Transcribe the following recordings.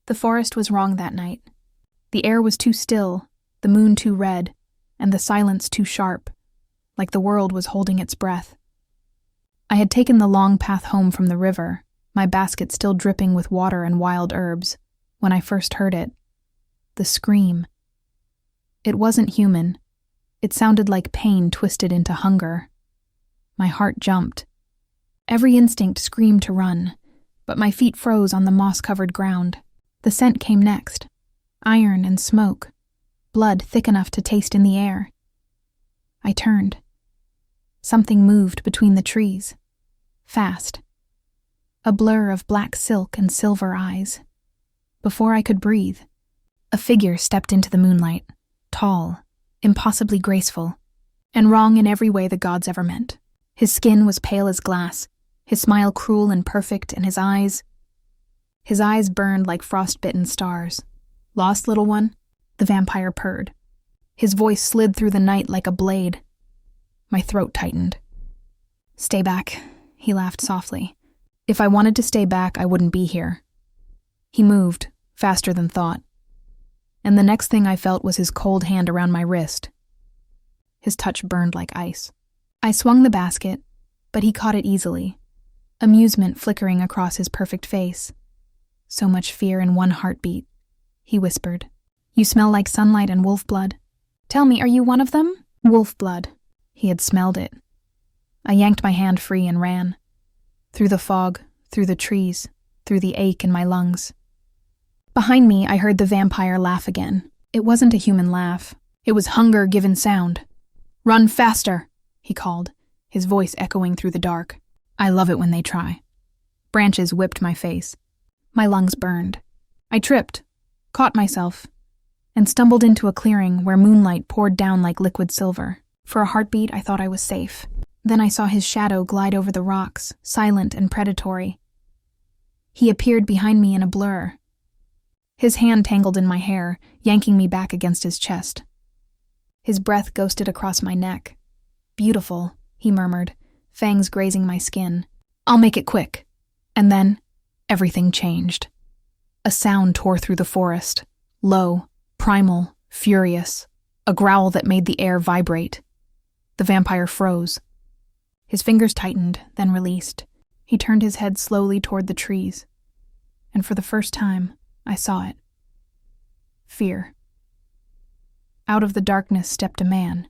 The forest was wrong that night. The air was too still, the moon too red, and the silence too sharp, like the world was holding its breath. I had taken the long path home from the river, my basket still dripping with water and wild herbs, when I first heard it. The scream. It wasn't human. It sounded like pain twisted into hunger. My heart jumped. Every instinct screamed to run, but my feet froze on the moss-covered ground. The scent came next. Iron and smoke. Blood thick enough to taste in the air. I turned. Something moved between the trees. Fast. A blur of black silk and silver eyes. Before I could breathe, a figure stepped into the moonlight, tall, impossibly graceful, and wrong in every way the gods ever meant. His skin was pale as glass, his smile cruel and perfect, and his eyes burned like frostbitten stars. "Lost, little one?" the vampire purred. His voice slid through the night like a blade. My throat tightened. "Stay back," he laughed softly. "If I wanted to stay back, I wouldn't be here." He moved, faster than thought. And the next thing I felt was his cold hand around my wrist. His touch burned like ice. I swung the basket, but he caught it easily, amusement flickering across his perfect face. "So much fear in one heartbeat," he whispered. "You smell like sunlight and wolf blood. Tell me, are you one of them?" Wolf blood. He had smelled it. I yanked my hand free and ran. Through the fog, through the trees, through the ache in my lungs. Behind me, I heard the vampire laugh again. It wasn't a human laugh. It was hunger given sound. "Run faster," he called, his voice echoing through the dark. I love it when they try. Branches whipped my face. My lungs burned. I tripped, caught myself, and stumbled into a clearing where moonlight poured down like liquid silver. For a heartbeat, I thought I was safe. Then I saw his shadow glide over the rocks, silent and predatory. He appeared behind me in a blur. His hand tangled in my hair, yanking me back against his chest. His breath ghosted across my neck. "Beautiful," he murmured, fangs grazing my skin. "I'll make it quick." And then, everything changed. A sound tore through the forest, low, primal, furious, a growl that made the air vibrate. The vampire froze. His fingers tightened, then released. He turned his head slowly toward the trees. And for the first time, I saw it. Fear. Out of the darkness stepped a man.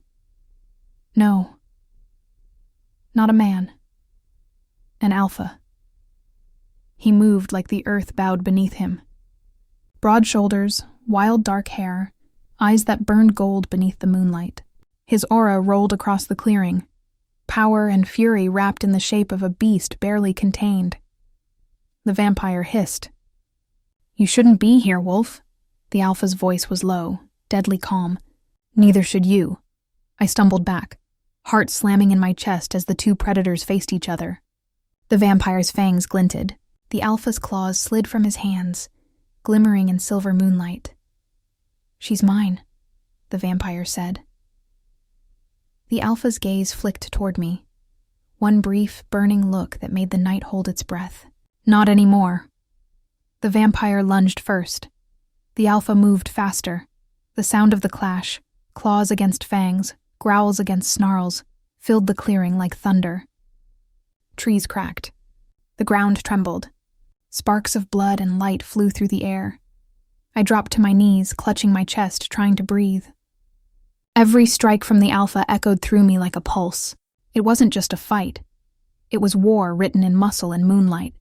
No. Not a man. An alpha. He moved like the earth bowed beneath him. Broad shoulders, wild dark hair, eyes that burned gold beneath the moonlight. His aura rolled across the clearing, power and fury wrapped in the shape of a beast barely contained. The vampire hissed. "You shouldn't be here, Wolf." The alpha's voice was low, deadly calm. "Neither should you." I stumbled back, heart slamming in my chest as the two predators faced each other. The vampire's fangs glinted. The alpha's claws slid from his hands, glimmering in silver moonlight. "She's mine," the vampire said. The alpha's gaze flicked toward me, one brief, burning look that made the night hold its breath. Not anymore. The vampire lunged first. The alpha moved faster. The sound of the clash, claws against fangs, growls against snarls, filled the clearing like thunder. Trees cracked. The ground trembled. Sparks of blood and light flew through the air. I dropped to my knees, clutching my chest, trying to breathe. Every strike from the alpha echoed through me like a pulse. It wasn't just a fight. It was war written in muscle and moonlight.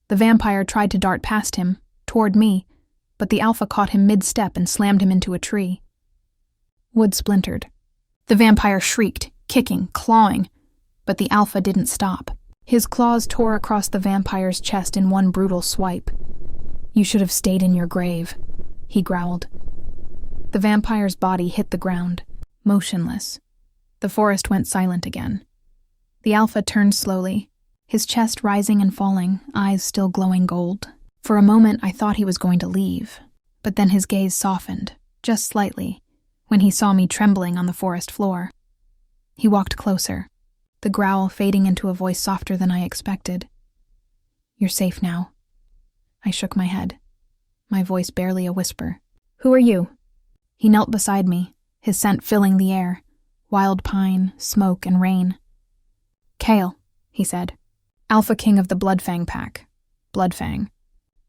The vampire tried to dart past him, toward me, but the alpha caught him mid-step and slammed him into a tree. Wood splintered. The vampire shrieked, kicking, clawing, but the alpha didn't stop. His claws tore across the vampire's chest in one brutal swipe. "You should have stayed in your grave," he growled. The vampire's body hit the ground, motionless. The forest went silent again. The alpha turned slowly, his chest rising and falling, eyes still glowing gold. For a moment, I thought he was going to leave, but then his gaze softened, just slightly, when he saw me trembling on the forest floor. He walked closer, the growl fading into a voice softer than I expected. "You're safe now." I shook my head. my voice barely a whisper. "Who are you?" He knelt beside me, his scent filling the air, wild pine, smoke, and rain. "Kale," he said. "Alpha King of the Bloodfang Pack. Bloodfang.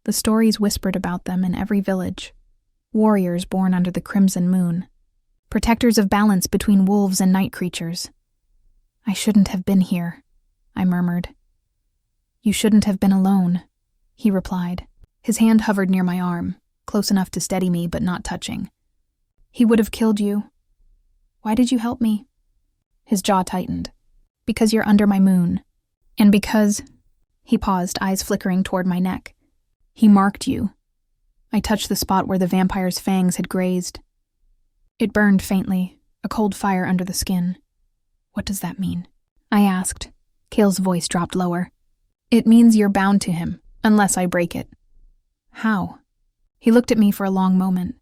The stories whispered about them in every village. Warriors born under the crimson moon. Protectors of balance between wolves and night creatures. I shouldn't have been here," I murmured. "You shouldn't have been alone," he replied. His hand hovered near my arm, close enough to steady me but not touching. "He would have killed you. Why did you help me?" His jaw tightened. "Because you're under my moon. And because—" He paused, eyes flickering toward my neck. "He marked you." I touched the spot where the vampire's fangs had grazed. It burned faintly, a cold fire under the skin. "What does that mean?" I asked. Kale's voice dropped lower. "It means you're bound to him, unless I break it." "How?" He looked at me for a long moment,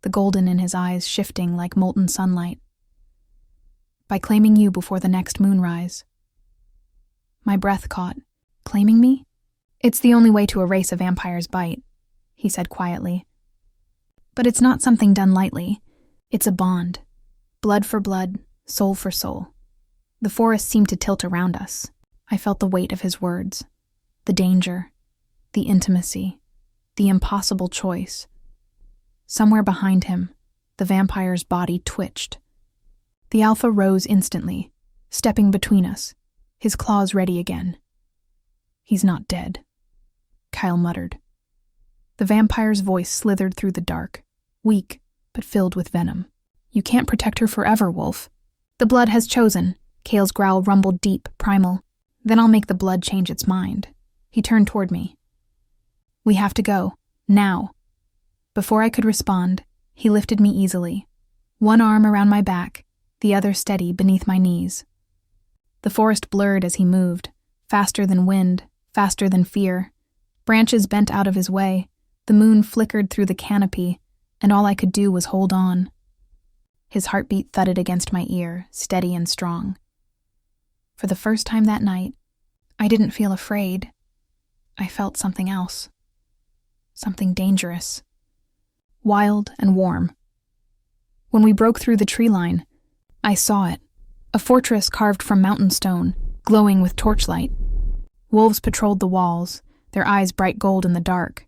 the golden in his eyes shifting like molten sunlight. "By claiming you before the next moonrise." My breath caught. "Claiming me?" "It's the only way to erase a vampire's bite," he said quietly. "But it's not something done lightly. It's a bond. Blood for blood, soul for soul." The forest seemed to tilt around us. I felt the weight of his words. The danger. The intimacy. The impossible choice. Somewhere behind him, the vampire's body twitched. The alpha rose instantly, stepping between us, his claws ready again. "He's not dead," Kyle muttered. The vampire's voice slithered through the dark, weak but filled with venom. "You can't protect her forever, Wolf. The blood has chosen." Kale's growl rumbled deep, primal. "Then I'll make the blood change its mind." He turned toward me. "We have to go. Now." Before I could respond, he lifted me easily, one arm around my back, the other steady beneath my knees. The forest blurred as he moved, faster than wind, faster than fear. Branches bent out of his way, the moon flickered through the canopy, and all I could do was hold on. His heartbeat thudded against my ear, steady and strong. For the first time that night, I didn't feel afraid. I felt something else. Something dangerous. Wild and warm. When we broke through the tree line, I saw it. A fortress carved from mountain stone, glowing with torchlight. Wolves patrolled the walls, their eyes bright gold in the dark.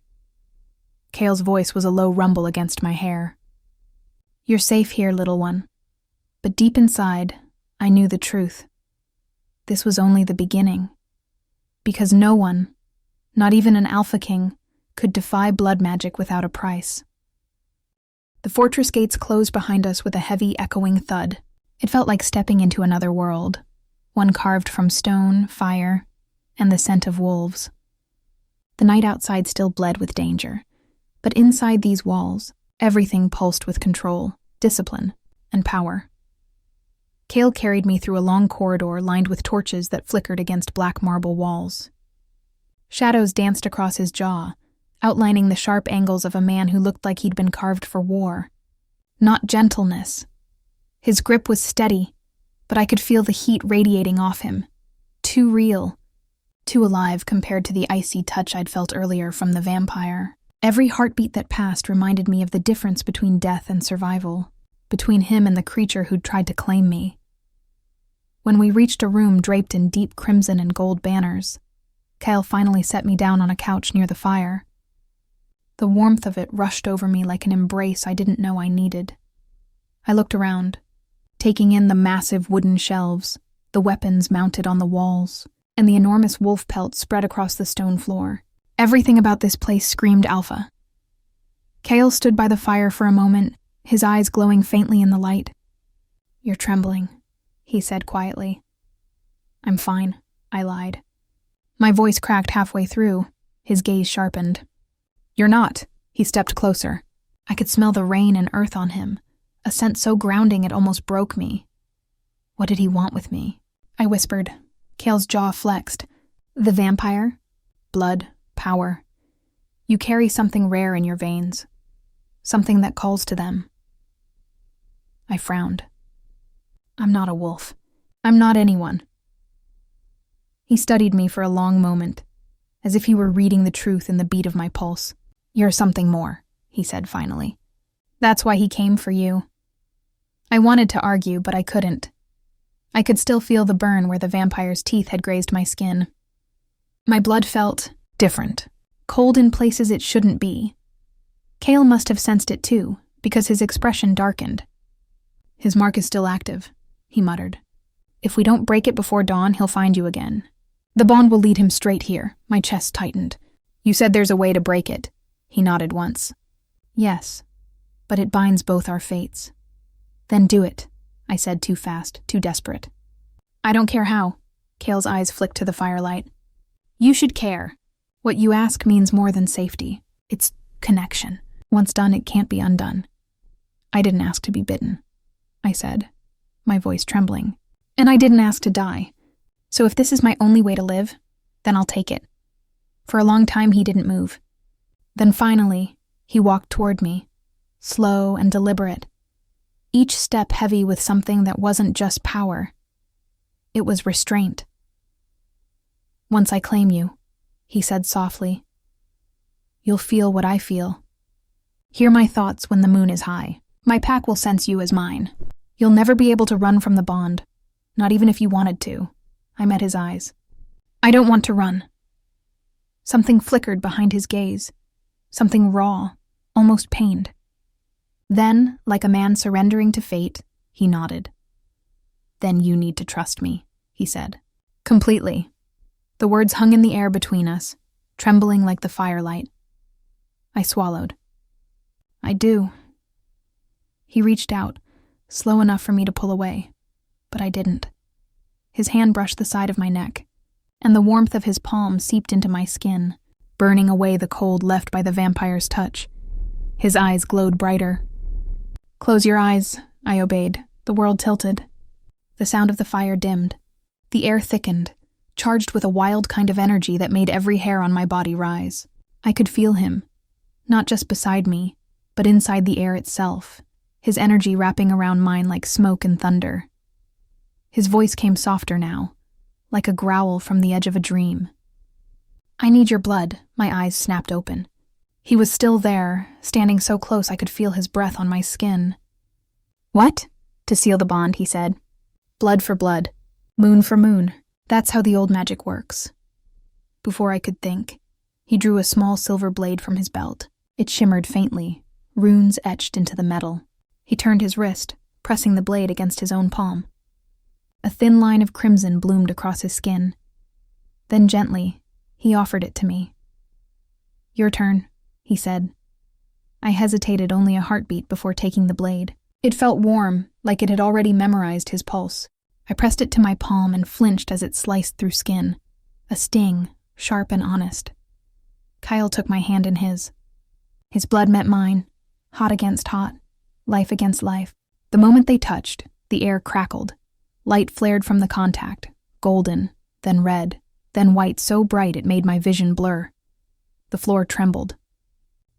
Kale's voice was a low rumble against my hair. "You're safe here, little one." But deep inside, I knew the truth. This was only the beginning. Because no one, not even an Alpha King, could defy blood magic without a price. The fortress gates closed behind us with a heavy, echoing thud. It felt like stepping into another world, one carved from stone, fire, and the scent of wolves. The night outside still bled with danger, but inside these walls, everything pulsed with control, discipline, and power. Kale carried me through a long corridor lined with torches that flickered against black marble walls. Shadows danced across his jaw, outlining the sharp angles of a man who looked like he'd been carved for war. Not gentleness. His grip was steady, but I could feel the heat radiating off him. Too real. Too alive compared to the icy touch I'd felt earlier from the vampire. Every heartbeat that passed reminded me of the difference between death and survival, between him and the creature who'd tried to claim me. When we reached a room draped in deep crimson and gold banners, Kyle finally set me down on a couch near the fire. The warmth of it rushed over me like an embrace I didn't know I needed. I looked around, taking in the massive wooden shelves, the weapons mounted on the walls, and the enormous wolf pelt spread across the stone floor. Everything about this place screamed alpha. Kale stood by the fire for a moment, his eyes glowing faintly in the light. "You're trembling," he said quietly. "I'm fine," I lied. My voice cracked halfway through, his gaze sharpened. "You're not." He stepped closer. I could smell the rain and earth on him, a scent so grounding it almost broke me. What did he want with me? I whispered. Kale's jaw flexed. "The vampire? Blood, power. You carry something rare in your veins. Something that calls to them." I frowned. "I'm not a wolf. I'm not anyone." He studied me for a long moment, as if he were reading the truth in the beat of my pulse. You're something more, he said finally. That's why he came for you. I wanted to argue, but I couldn't. I could still feel the burn where the vampire's teeth had grazed my skin. My blood felt different, cold in places it shouldn't be. Cale must have sensed it too, because his expression darkened. His mark is still active, he muttered. If we don't break it before dawn, he'll find you again. The bond will lead him straight here. My chest tightened. You said there's a way to break it. He nodded once. Yes, but it binds both our fates. Then do it, I said too fast, too desperate. I don't care how. Cale's eyes flicked to the firelight. You should care. What you ask means more than safety. It's connection. Once done, it can't be undone. I didn't ask to be bitten, I said, my voice trembling. And I didn't ask to die. So if this is my only way to live, then I'll take it. For a long time, he didn't move. Then finally, he walked toward me, slow and deliberate, each step heavy with something that wasn't just power. It was restraint. Once I claim you, he said softly, you'll feel what I feel. Hear my thoughts when the moon is high. My pack will sense you as mine. You'll never be able to run from the bond, not even if you wanted to. I met his eyes. I don't want to run. Something flickered behind his gaze, something raw, almost pained. Then, like a man surrendering to fate, he nodded. Then you need to trust me, he said. Completely. The words hung in the air between us, trembling like the firelight. I swallowed. I do. He reached out, slow enough for me to pull away, but I didn't. His hand brushed the side of my neck, and the warmth of his palm seeped into my skin, burning away the cold left by the vampire's touch. His eyes glowed brighter. Close your eyes, I obeyed. The world tilted. The sound of the fire dimmed. The air thickened, charged with a wild kind of energy that made every hair on my body rise. I could feel him, not just beside me, but inside the air itself, his energy wrapping around mine like smoke and thunder. His voice came softer now, like a growl from the edge of a dream. I need your blood, my eyes snapped open. He was still there, standing so close I could feel his breath on my skin. What? To seal the bond, he said. Blood for blood, moon for moon. That's how the old magic works. Before I could think, he drew a small silver blade from his belt. It shimmered faintly, runes etched into the metal. He turned his wrist, pressing the blade against his own palm. A thin line of crimson bloomed across his skin. Then gently, he offered it to me. Your turn, he said. I hesitated only a heartbeat before taking the blade. It felt warm, like it had already memorized his pulse. I pressed it to my palm and flinched as it sliced through skin. A sting, sharp and honest. Kyle took my hand in his. His blood met mine, hot against hot, life against life. The moment they touched, the air crackled. Light flared from the contact, golden, then red, then white so bright it made my vision blur. The floor trembled.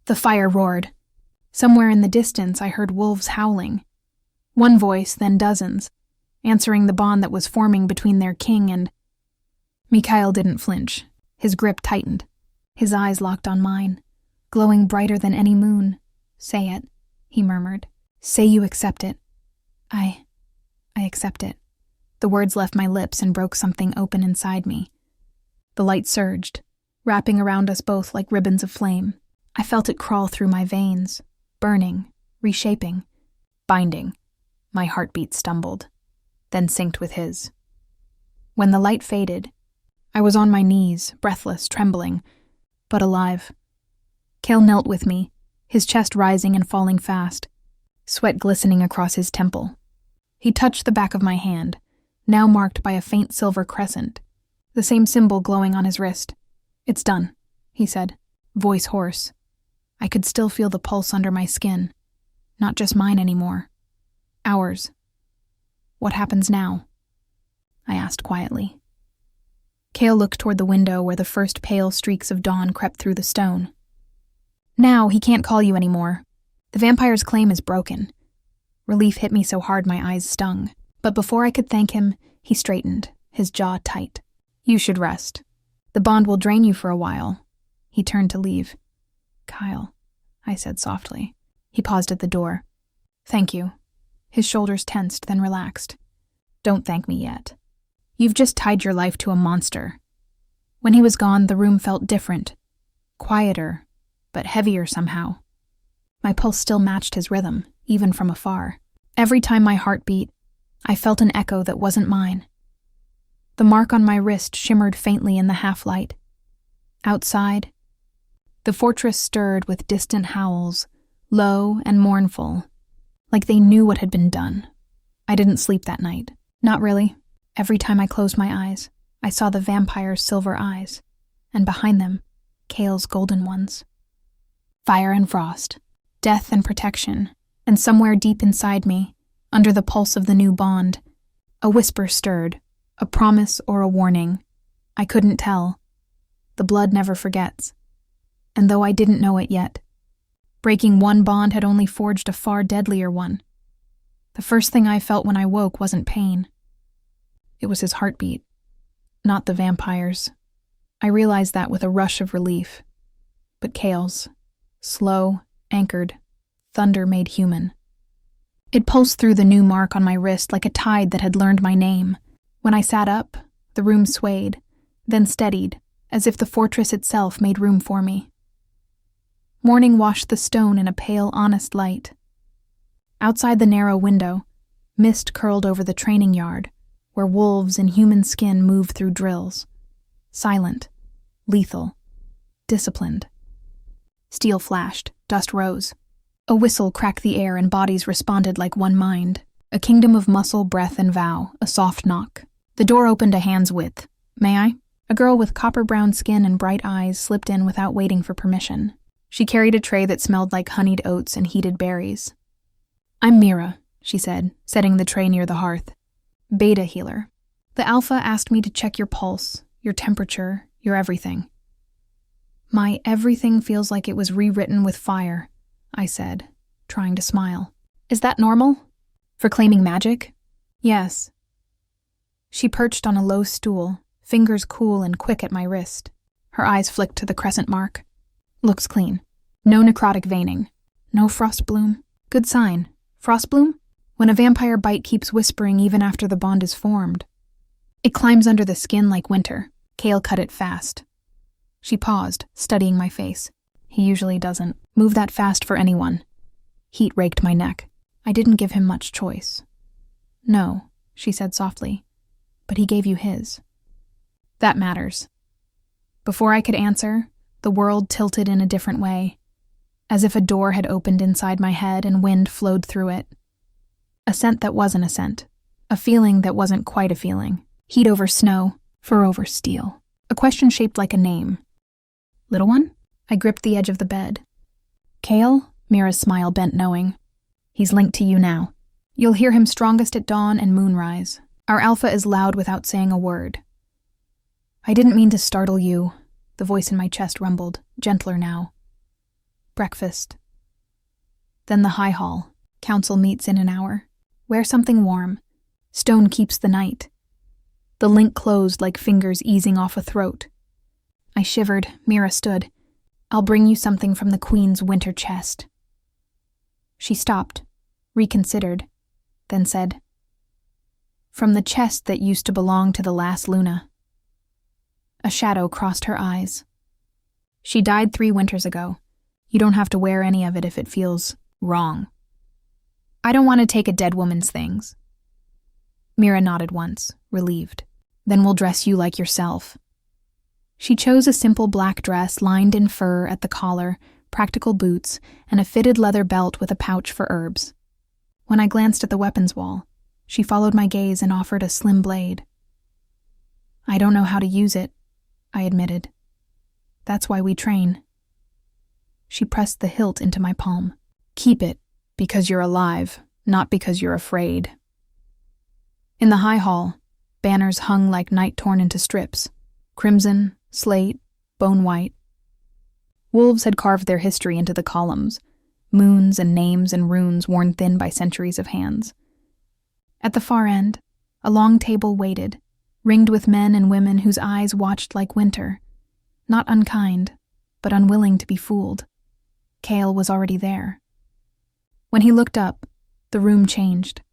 The fire roared. Somewhere in the distance I heard wolves howling. One voice, then dozens, answering the bond that was forming between their king and... Mikhail didn't flinch. His grip tightened. His eyes locked on mine, glowing brighter than any moon. Say it, he murmured. Say you accept it. I accept it. The words left my lips and broke something open inside me. The light surged, wrapping around us both like ribbons of flame. I felt it crawl through my veins, burning, reshaping, binding. My heartbeat stumbled, then synced with his. When the light faded, I was on my knees, breathless, trembling, but alive. Cale knelt with me, his chest rising and falling fast, sweat glistening across his temple. He touched the back of my hand, now marked by a faint silver crescent, the same symbol glowing on his wrist. It's done, he said, voice hoarse. I could still feel the pulse under my skin. Not just mine anymore. Ours. What happens now? I asked quietly. Cale looked toward the window where the first pale streaks of dawn crept through the stone. Now he can't call you anymore. The vampire's claim is broken. Relief hit me so hard my eyes stung. But before I could thank him, he straightened, his jaw tight. You should rest. The bond will drain you for a while. He turned to leave. Kyle, I said softly. He paused at the door. Thank you. His shoulders tensed, then relaxed. Don't thank me yet. You've just tied your life to a monster. When he was gone, the room felt different. Quieter, but heavier somehow. My pulse still matched his rhythm, even from afar. Every time my heart beat, I felt an echo that wasn't mine. The mark on my wrist shimmered faintly in the half-light. Outside, the fortress stirred with distant howls, low and mournful, like they knew what had been done. I didn't sleep that night. Not really. Every time I closed my eyes, I saw the vampire's silver eyes, and behind them, Kale's golden ones. Fire and frost, death and protection, and somewhere deep inside me, under the pulse of the new bond, a whisper stirred, a promise or a warning. I couldn't tell. The blood never forgets. And though I didn't know it yet, breaking one bond had only forged a far deadlier one. The first thing I felt when I woke wasn't pain. It was his heartbeat, not the vampire's. I realized that with a rush of relief. But Kale's, slow, anchored, thunder made human. It pulsed through the new mark on my wrist like a tide that had learned my name. When I sat up, the room swayed, then steadied, as if the fortress itself made room for me. Morning washed the stone in a pale, honest light. Outside the narrow window, mist curled over the training yard, where wolves in human skin moved through drills. Silent, lethal, disciplined. Steel flashed, dust rose. A whistle cracked the air and bodies responded like one mind. A kingdom of muscle, breath, and vow, a soft knock. The door opened a hand's width. May I? A girl with copper-brown skin and bright eyes slipped in without waiting for permission. She carried a tray that smelled like honeyed oats and heated berries. I'm Mira, she said, setting the tray near the hearth. Beta healer. The Alpha asked me to check your pulse, your temperature, your everything. My everything feels like it was rewritten with fire, I said, trying to smile. Is that normal? For claiming magic? Yes. She perched on a low stool, fingers cool and quick at my wrist. Her eyes flicked to the crescent mark. Looks clean. No necrotic veining. No frost bloom. Good sign. Frost bloom? When a vampire bite keeps whispering even after the bond is formed. It climbs under the skin like winter. Kale cut it fast. She paused, studying my face. He usually doesn't move that fast for anyone. Heat raked my neck. I didn't give him much choice. No, she said softly, but he gave you his. That matters. Before I could answer, the world tilted in a different way, as if a door had opened inside my head and wind flowed through it. A scent that wasn't a scent, a feeling that wasn't quite a feeling. Heat over snow, fur over steel. A question shaped like a name. Little one? I gripped the edge of the bed. Kale? Mira's smile bent knowing. He's linked to you now. You'll hear him strongest at dawn and moonrise. Our Alpha is loud without saying a word. I didn't mean to startle you, the voice in my chest rumbled, gentler now. Breakfast. Then the high hall. Council meets in an hour. Wear something warm. Stone keeps the night. The link closed like fingers easing off a throat. I shivered. Mira stood. I'll bring you something from the Queen's winter chest. She stopped, reconsidered, then said, From the chest that used to belong to the last Luna. A shadow crossed her eyes. She died 3 winters ago. You don't have to wear any of it if it feels wrong. I don't want to take a dead woman's things. Mira nodded once, relieved. Then we'll dress you like yourself. She chose a simple black dress lined in fur at the collar, practical boots, and a fitted leather belt with a pouch for herbs. When I glanced at the weapons wall, she followed my gaze and offered a slim blade. I don't know how to use it, I admitted. That's why we train. She pressed the hilt into my palm. Keep it, because you're alive, not because you're afraid. In the high hall, banners hung like night torn into strips. Crimson, slate, bone white. Wolves had carved their history into the columns, moons and names and runes worn thin by centuries of hands. At the far end, a long table waited, ringed with men and women whose eyes watched like winter, not unkind, but unwilling to be fooled. Cale was already there. When he looked up, the room changed.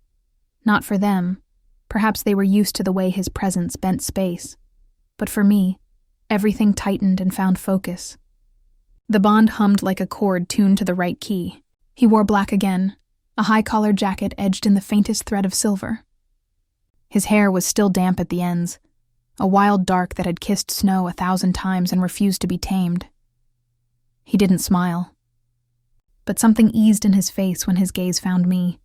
Not for them. Perhaps they were used to the way his presence bent space. But for me, everything tightened and found focus. The Bond hummed like a chord tuned to the right key. He wore black again, a high-collared jacket edged in the faintest thread of silver. His hair was still damp at the ends, a wild dark that had kissed snow 1,000 times and refused to be tamed. He didn't smile. But something eased in his face when his gaze found me,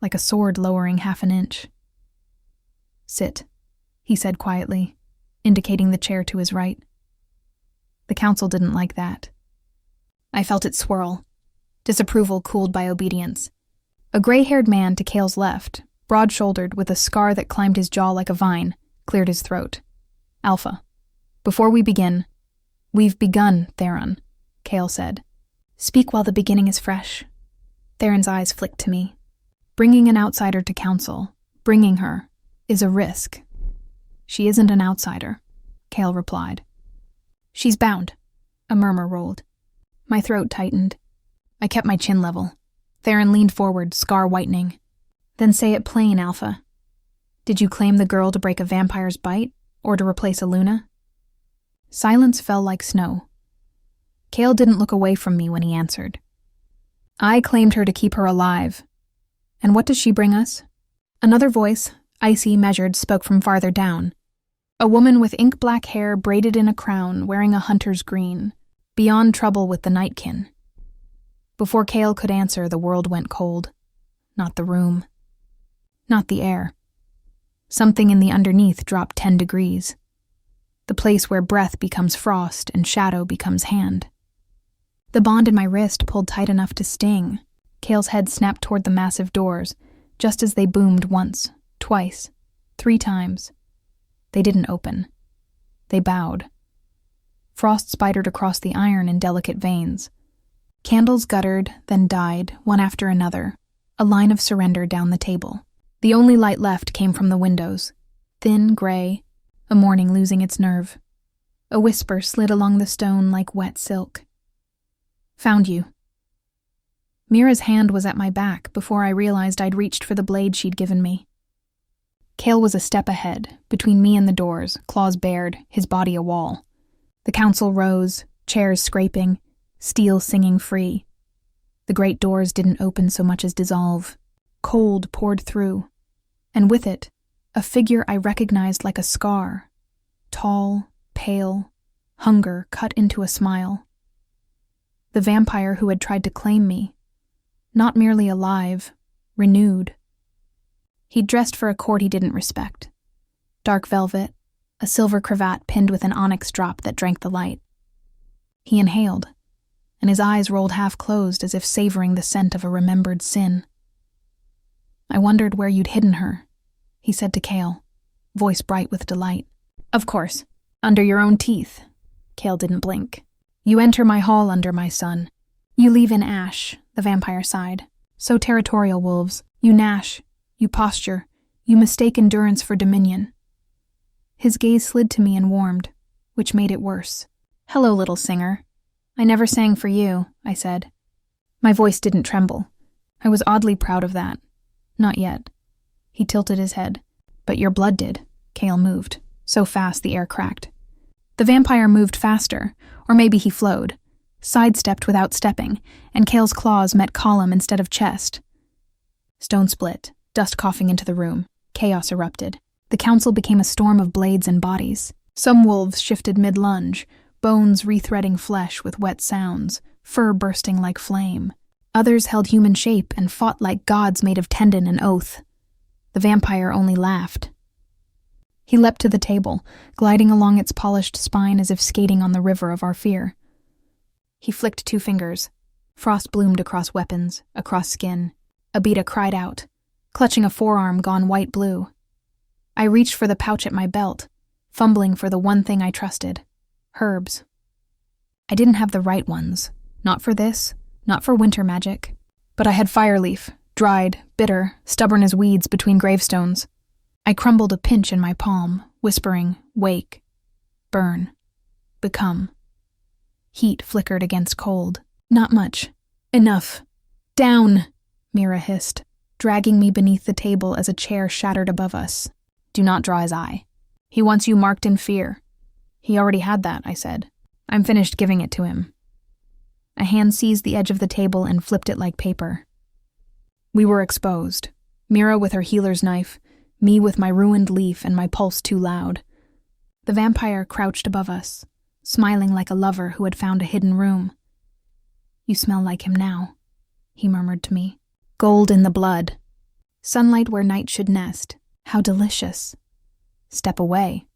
like a sword lowering 1/2 inch. "Sit," he said quietly, indicating the chair to his right. The council didn't like that. I felt it swirl, disapproval cooled by obedience. A gray-haired man to Cale's left, broad-shouldered with a scar that climbed his jaw like a vine, cleared his throat. "Alpha, before we begin..." "We've begun, Theron," Cale said. "Speak while the beginning is fresh." Theron's eyes flicked to me. "Bringing an outsider to council, bringing her, is a risk." "She isn't an outsider," Cale replied. "She's bound," a murmur rolled. My throat tightened. I kept my chin level. Theron leaned forward, scar whitening. "Then say it plain, Alpha. Did you claim the girl to break a vampire's bite, or to replace a Luna?" Silence fell like snow. Cale didn't look away from me when he answered. "I claimed her to keep her alive. And what does she bring us?" Another voice, icy, measured, spoke from farther down. A woman with ink-black hair braided in a crown, wearing a hunter's green, beyond trouble with the nightkin. Before Cale could answer, the world went cold. Not the room. Not the air. Something in the underneath dropped 10 degrees. The place where breath becomes frost and shadow becomes hand. The bond in my wrist pulled tight enough to sting. Cale's head snapped toward the massive doors, just as they boomed once, twice, 3 times. They didn't open. They bowed. Frost spidered across the iron in delicate veins. Candles guttered, then died, one after another, a line of surrender down the table. The only light left came from the windows, thin, gray, a morning losing its nerve. A whisper slid along the stone like wet silk. "Found you." Mira's hand was at my back before I realized I'd reached for the blade she'd given me. Cale was a step ahead, between me and the doors, claws bared, his body a wall. The council rose, chairs scraping, steel singing free. The great doors didn't open so much as dissolve. Cold poured through, and with it, a figure I recognized like a scar. Tall, pale, hunger cut into a smile. The vampire who had tried to claim me. Not merely alive, renewed. He'd dressed for a court he didn't respect. Dark velvet, a silver cravat pinned with an onyx drop that drank the light. He inhaled, and his eyes rolled half-closed as if savoring the scent of a remembered sin. "I wondered where you'd hidden her," he said to Cale, voice bright with delight. "Of course, under your own teeth." Cale didn't blink. "You enter my hall under my son. You leave in ash," the vampire sighed. "So territorial, wolves. You gnash, you posture, you mistake endurance for dominion." His gaze slid to me and warmed, which made it worse. "Hello, little singer." "I never sang for you," I said. My voice didn't tremble. I was oddly proud of that. "Not yet." He tilted his head. "But your blood did." Cale moved, so fast the air cracked. The vampire moved faster, or maybe he flowed, sidestepped without stepping, and Cale's claws met column instead of chest. Stone split, dust coughing into the room. Chaos erupted. The council became a storm of blades and bodies. Some wolves shifted mid-lunge, bones rethreading flesh with wet sounds, fur bursting like flame. Others held human shape and fought like gods made of tendon and oath. The vampire only laughed. He leapt to the table, gliding along its polished spine as if skating on the river of our fear. He flicked 2 fingers. Frost bloomed across weapons, across skin. Abita cried out, clutching a forearm gone white-blue. I reached for the pouch at my belt, fumbling for the one thing I trusted, herbs. I didn't have the right ones, not for this, not for winter magic. But I had fireleaf, dried, bitter, stubborn as weeds between gravestones. I crumbled a pinch in my palm, whispering, wake, burn, become. Heat flickered against cold. Not much. Enough. Down, Mira hissed, dragging me beneath the table as a chair shattered above us. Do not draw his eye. He wants you marked in fear. He already had that, I said. I'm finished giving it to him. A hand seized the edge of the table and flipped it like paper. We were exposed. Mira with her healer's knife, me with my ruined leaf and my pulse too loud. The vampire crouched above us, smiling like a lover who had found a hidden room. You smell like him now, he murmured to me. Gold in the blood. Sunlight where night should nest. How delicious. Step away,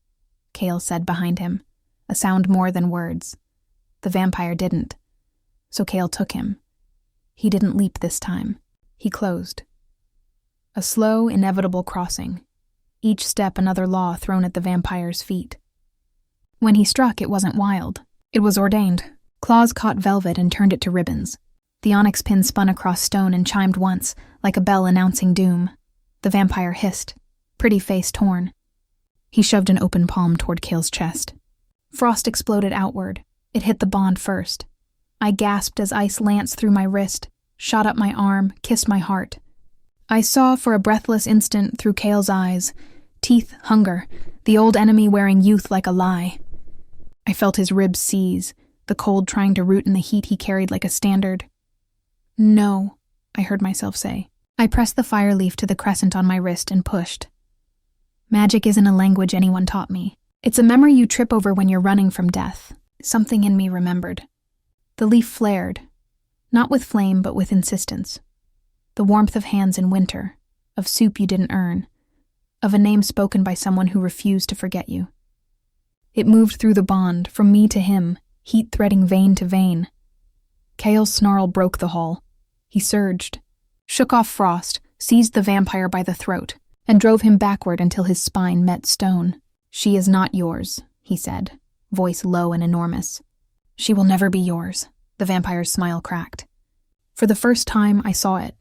Kale said behind him, a sound more than words. The vampire didn't, so Kale took him. He didn't leap this time. He closed. A slow, inevitable crossing. Each step another law thrown at the vampire's feet. When he struck, it wasn't wild. It was ordained. Claws caught velvet and turned it to ribbons. The onyx pin spun across stone and chimed once, like a bell announcing doom. The vampire hissed, pretty face torn. He shoved an open palm toward Kale's chest. Frost exploded outward. It hit the bond first. I gasped as ice lanced through my wrist, shot up my arm, kissed my heart. I saw for a breathless instant through Kale's eyes, teeth, hunger, the old enemy wearing youth like a lie. I felt his ribs seize, the cold trying to root in the heat he carried like a standard. No, I heard myself say. I pressed the fire leaf to the crescent on my wrist and pushed. Magic isn't a language anyone taught me. It's a memory you trip over when you're running from death. Something in me remembered. The leaf flared, not with flame but with insistence. The warmth of hands in winter, of soup you didn't earn, of a name spoken by someone who refused to forget you. It moved through the bond, from me to him, heat threading vein to vein. Kale's snarl broke the hull. He surged, shook off Frost, seized the vampire by the throat, and drove him backward until his spine met stone. She is not yours, he said, voice low and enormous. She will never be yours. The vampire's smile cracked. For the first time, I saw it.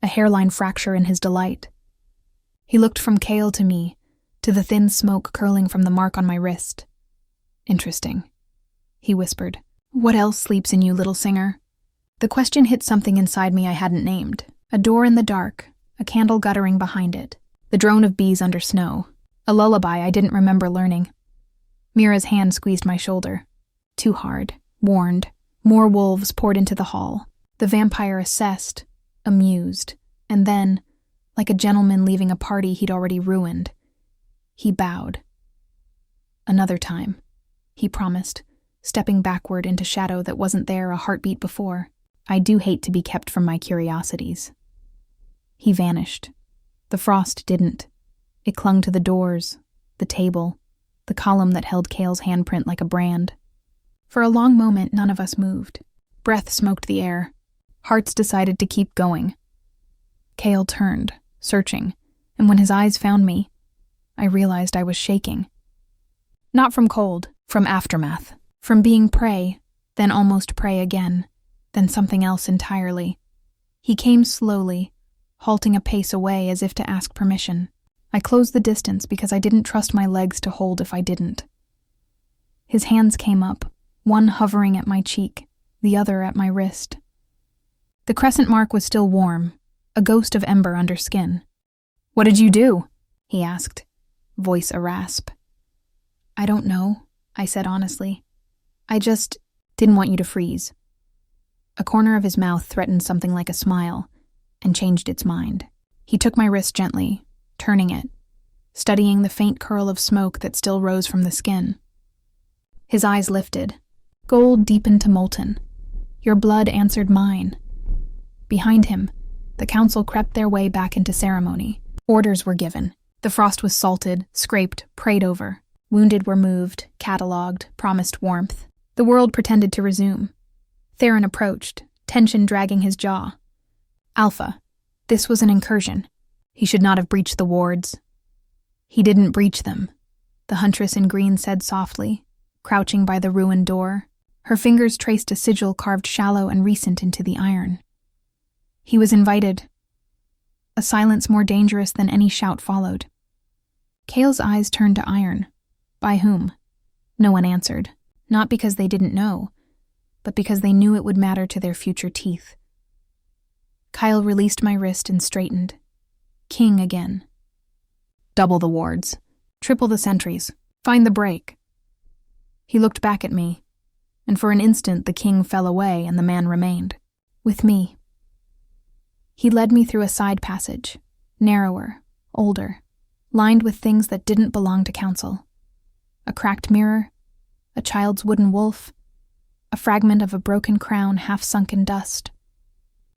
A hairline fracture in his delight. He looked from Kale to me, to the thin smoke curling from the mark on my wrist. Interesting, he whispered. What else sleeps in you, little singer? The question hit something inside me I hadn't named. A door in the dark, a candle guttering behind it, the drone of bees under snow, a lullaby I didn't remember learning. Mira's hand squeezed my shoulder. Too hard, warned. More wolves poured into the hall. The vampire assessed, amused, and then, like a gentleman leaving a party he'd already ruined, he bowed. Another time, he promised, stepping backward into shadow that wasn't there a heartbeat before. I do hate to be kept from my curiosities. He vanished. The frost didn't. It clung to the doors, the table, the column that held Kale's handprint like a brand. For a long moment, none of us moved. Breath smoked the air. Hearts decided to keep going. Kale turned, searching, and when his eyes found me, I realized I was shaking. Not from cold, from aftermath. From being prey, then almost prey again, then something else entirely. He came slowly, halting a pace away as if to ask permission. I closed the distance because I didn't trust my legs to hold if I didn't. His hands came up, one hovering at my cheek, the other at my wrist. The crescent mark was still warm, a ghost of ember under skin. What did you do? He asked, voice a rasp. I don't know, I said honestly. I just didn't want you to freeze. A corner of his mouth threatened something like a smile, and changed its mind. He took my wrist gently, turning it, studying the faint curl of smoke that still rose from the skin. His eyes lifted. Gold deepened to molten. Your blood answered mine. Behind him, the council crept their way back into ceremony. Orders were given. The frost was salted, scraped, prayed over. Wounded were moved, catalogued, promised warmth. The world pretended to resume. Theron approached, tension dragging his jaw. Alpha, this was an incursion. He should not have breached the wards. He didn't breach them, the huntress in green said softly, crouching by the ruined door. Her fingers traced a sigil carved shallow and recent into the iron. He was invited. A silence more dangerous than any shout followed. Kale's eyes turned to iron. By whom? No one answered. Not because they didn't know, but because they knew it would matter to their future teeth. Kyle released my wrist and straightened. King again. Double the wards. Triple the sentries. Find the break. He looked back at me, and for an instant the king fell away and the man remained. With me. He led me through a side passage, narrower, older, lined with things that didn't belong to council. A cracked mirror, a child's wooden wolf, a fragment of a broken crown half sunk in dust.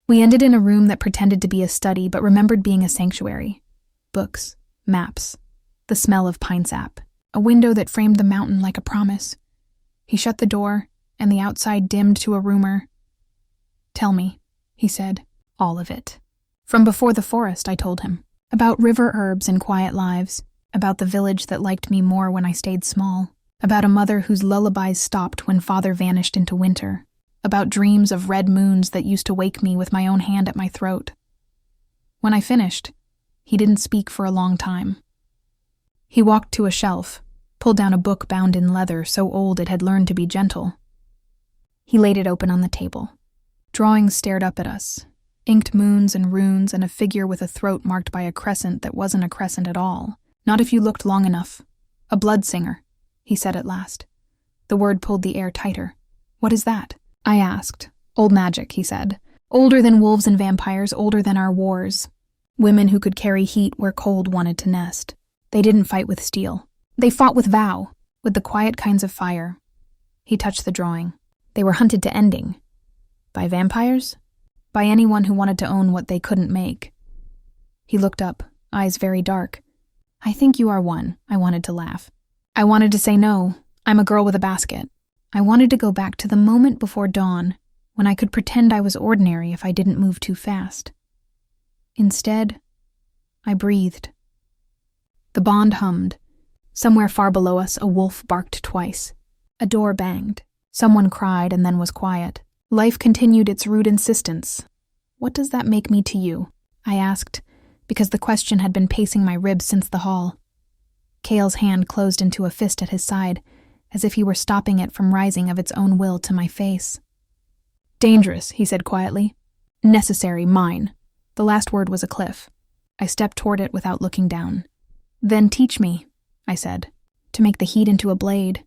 We ended in a room that pretended to be a study but remembered being a sanctuary. Books, maps, the smell of pine sap, a window that framed the mountain like a promise. He shut the door, and the outside dimmed to a rumor. "Tell me," he said, "all of it." From before the forest, I told him. About river herbs and quiet lives, about the village that liked me more when I stayed small, about a mother whose lullabies stopped when father vanished into winter, about dreams of red moons that used to wake me with my own hand at my throat. When I finished, he didn't speak for a long time. He walked to a shelf, pulled down a book bound in leather so old it had learned to be gentle. He laid it open on the table. Drawings stared up at us, inked moons and runes and a figure with a throat marked by a crescent that wasn't a crescent at all, not if you looked long enough. "A blood singer," he said at last. The word pulled the air tighter. "What is that?" I asked. "Old magic," he said. "Older than wolves and vampires, older than our wars. Women who could carry heat where cold wanted to nest. They didn't fight with steel. They fought with vow, with the quiet kinds of fire." He touched the drawing. "They were hunted to ending. By vampires? By anyone who wanted to own what they couldn't make." He looked up, eyes very dark. "I think you are one," I wanted to laugh. I wanted to say no, I'm a girl with a basket. I wanted to go back to the moment before dawn, when I could pretend I was ordinary if I didn't move too fast. Instead, I breathed. The bond hummed. Somewhere far below us, a wolf barked twice. A door banged. Someone cried and then was quiet. Life continued its rude insistence. "What does that make me to you?" I asked, because the question had been pacing my ribs since the hall. Cale's hand closed into a fist at his side, as if he were stopping it from rising of its own will to my face. "Dangerous," he said quietly. "Necessary, mine." The last word was a cliff. I stepped toward it without looking down. "Then teach me," I said, "to make the heat into a blade,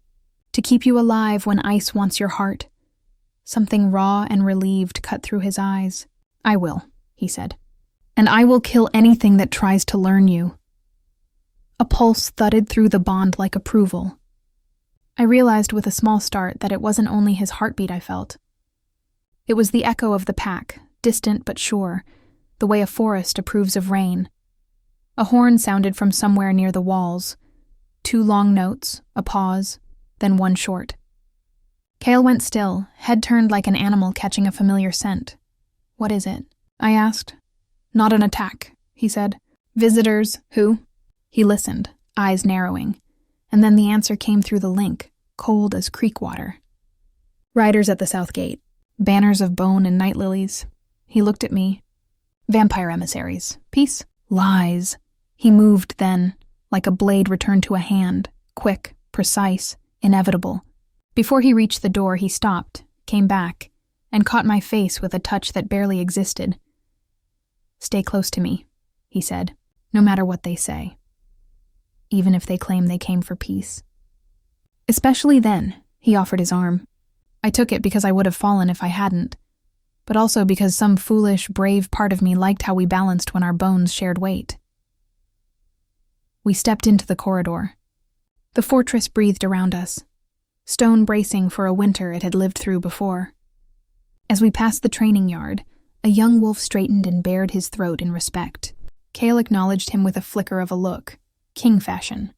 to keep you alive when ice wants your heart." Something raw and relieved cut through his eyes. "I will," he said. "And I will kill anything that tries to learn you." A pulse thudded through the bond like approval. I realized with a small start that it wasn't only his heartbeat I felt. It was the echo of the pack, distant but sure, the way a forest approves of rain. A horn sounded from somewhere near the walls. 2 long notes, a pause, then one short. Cale went still, head turned like an animal catching a familiar scent. "What is it?" I asked. "Not an attack," he said. "Visitors, who?" He listened, eyes narrowing, and then the answer came through the link, cold as creek water. "Riders at the south gate, banners of bone and night lilies." He looked at me. "Vampire emissaries. Peace?" "Lies." He moved then, like a blade returned to a hand, quick, precise, inevitable. Before he reached the door, he stopped, came back, and caught my face with a touch that barely existed. "Stay close to me," he said, "no matter what they say. Even if they claim they came for peace." Especially then, he offered his arm. I took it because I would have fallen if I hadn't, but also because some foolish, brave part of me liked how we balanced when our bones shared weight. We stepped into the corridor. The fortress breathed around us, stone bracing for a winter it had lived through before. As we passed the training yard, a young wolf straightened and bared his throat in respect. Cale acknowledged him with a flicker of a look, king fashion.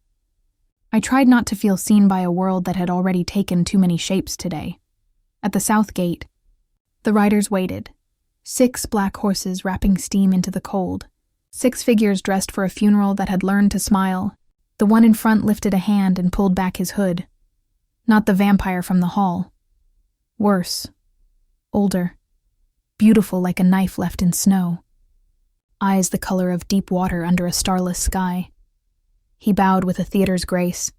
I tried not to feel seen by a world that had already taken too many shapes today. At the south gate, the riders waited, 6 black horses wrapping steam into the cold, 6 figures dressed for a funeral that had learned to smile. The one in front lifted a hand and pulled back his hood. Not the vampire from the hall. Worse. Older. Beautiful like a knife left in snow. Eyes the color of deep water under a starless sky. He bowed with a theater's grace.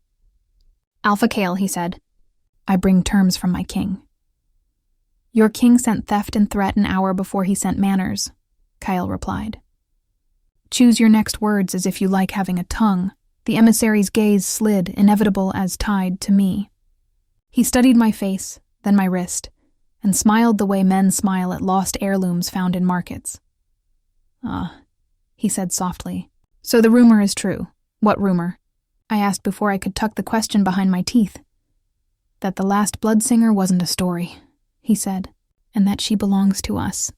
"Alpha Cale," he said. "I bring terms from my king." Your king sent theft and threat an hour before he sent manners, Kyle replied. Choose your next words as if you like having a tongue. The emissary's gaze slid, inevitable as tide, to me. He studied my face, then my wrist, and smiled the way men smile at lost heirlooms found in markets. Ah, he said softly. So the rumor is true. What rumor? I asked before I could tuck the question behind my teeth. That the last bloodsinger wasn't a story, he said, and that she belongs to us.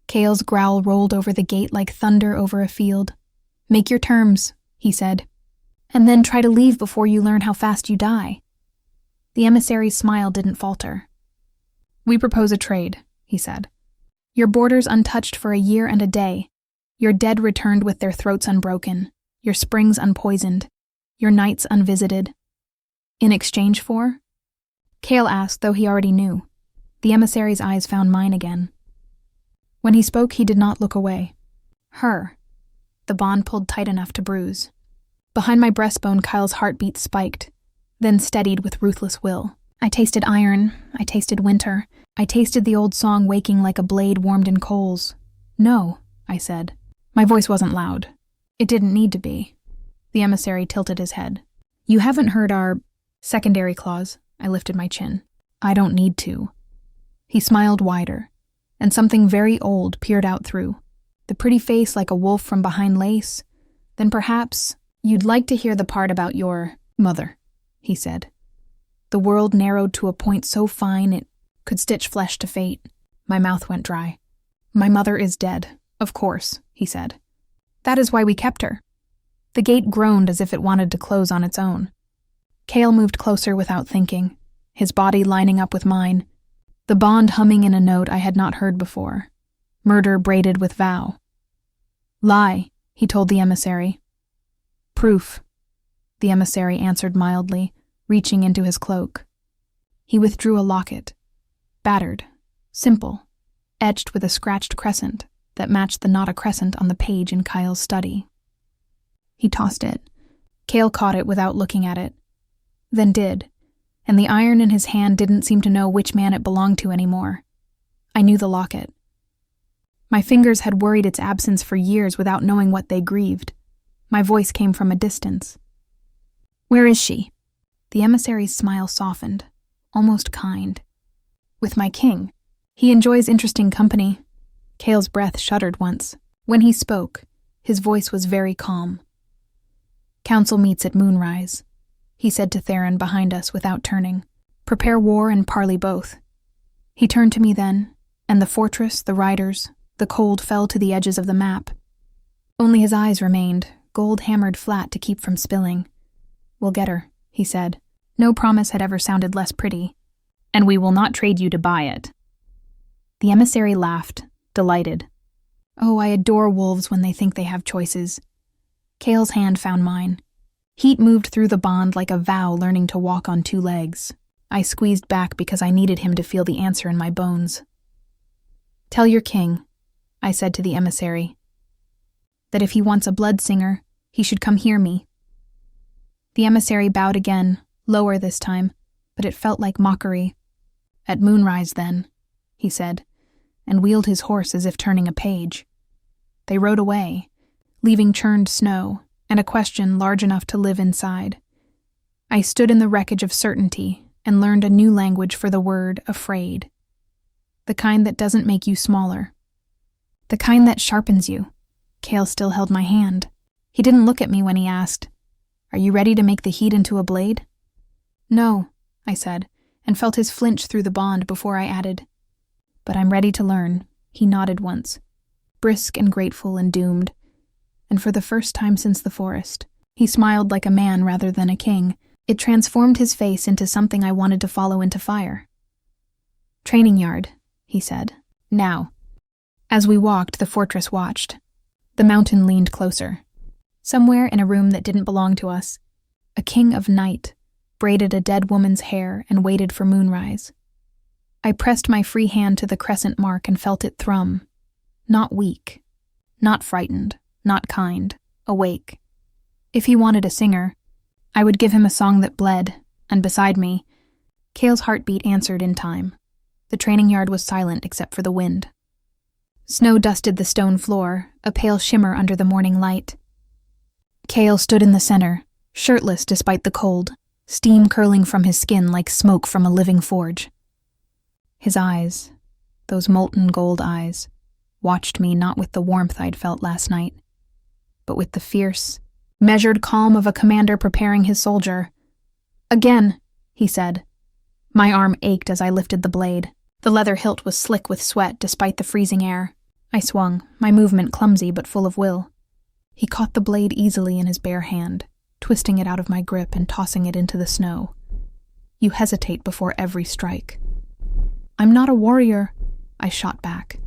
Kale's growl rolled over the gate like thunder over a field. Make your terms, he said, and then try to leave before you learn how fast you die. The emissary's smile didn't falter. We propose a trade, he said. Your borders untouched for a year and a day. Your dead returned with their throats unbroken. Your springs unpoisoned. Your nights unvisited. In exchange for? Kale asked, though he already knew. The emissary's eyes found mine again. When he spoke, he did not look away. Her. The bond pulled tight enough to bruise. Behind my breastbone, Kyle's heartbeat spiked, then steadied with ruthless will. I tasted iron. I tasted winter. I tasted the old song waking like a blade warmed in coals. No, I said. My voice wasn't loud. It didn't need to be. The emissary tilted his head. You haven't heard our secondary clause. I lifted my chin. I don't need to. He smiled wider, and something very old peered out through. The pretty face like a wolf from behind lace. Then perhaps you'd like to hear the part about your mother, he said. The world narrowed to a point so fine it could stitch flesh to fate. My mouth went dry. My mother is dead, of course, he said. That is why we kept her. The gate groaned as if it wanted to close on its own. Kale moved closer without thinking, his body lining up with mine, the bond humming in a note I had not heard before. Murder braided with vow. Lie, he told the emissary. Proof, the emissary answered mildly, reaching into his cloak. He withdrew a locket, battered, simple, etched with a scratched crescent that matched the not a crescent on the page in Kyle's study. He tossed it. Kale caught it without looking at it, then did, and the iron in his hand didn't seem to know which man it belonged to anymore. I knew the locket. My fingers had worried its absence for years without knowing what they grieved. My voice came from a distance. Where is she? The emissary's smile softened, almost kind. With my king. He enjoys interesting company. Kale's breath shuddered once. When he spoke, his voice was very calm. Council meets at moonrise, he said to Theron behind us without turning. Prepare war and parley both. He turned to me then, and the fortress, the riders, the cold fell to the edges of the map. Only his eyes remained, gold hammered flat to keep from spilling. We'll get her, he said. No promise had ever sounded less pretty. And we will not trade you to buy it. The emissary laughed, delighted. Oh, I adore wolves when they think they have choices. Kale's hand found mine. Heat moved through the bond like a vow learning to walk on two legs. I squeezed back because I needed him to feel the answer in my bones. Tell your king, I said to the emissary, that if he wants a blood singer, he should come hear me. The emissary bowed again, lower this time, but it felt like mockery. At moonrise, then, he said, and wheeled his horse as if turning a page. They rode away, leaving churned snow and a question large enough to live inside. I stood in the wreckage of certainty and learned a new language for the word afraid. The kind that doesn't make you smaller. The kind that sharpens you. Kale still held my hand. He didn't look at me when he asked, Are you ready to make the heat into a blade? No, I said, and felt his flinch through the bond before I added, But I'm ready to learn. He nodded once, brisk and grateful and doomed. And for the first time since the forest, he smiled like a man rather than a king. It transformed his face into something I wanted to follow into fire. Training yard, he said. Now. As we walked, the fortress watched. The mountain leaned closer. Somewhere in a room that didn't belong to us, a king of night braided a dead woman's hair and waited for moonrise. I pressed my free hand to the crescent mark and felt it thrum. Not weak. Not frightened. Not kind. Awake. If he wanted a singer, I would give him a song that bled, and beside me, Kale's heartbeat answered in time. The training yard was silent except for the wind. Snow dusted the stone floor, a pale shimmer under the morning light. Kale stood in the center, shirtless despite the cold, steam curling from his skin like smoke from a living forge. His eyes, those molten gold eyes, watched me not with the warmth I'd felt last night, but with the fierce, measured calm of a commander preparing his soldier. "Again," he said. My arm ached as I lifted the blade. The leather hilt was slick with sweat despite the freezing air. I swung, my movement clumsy but full of will. He caught the blade easily in his bare hand, twisting it out of my grip and tossing it into the snow. "You hesitate before every strike." "I'm not a warrior," I shot back.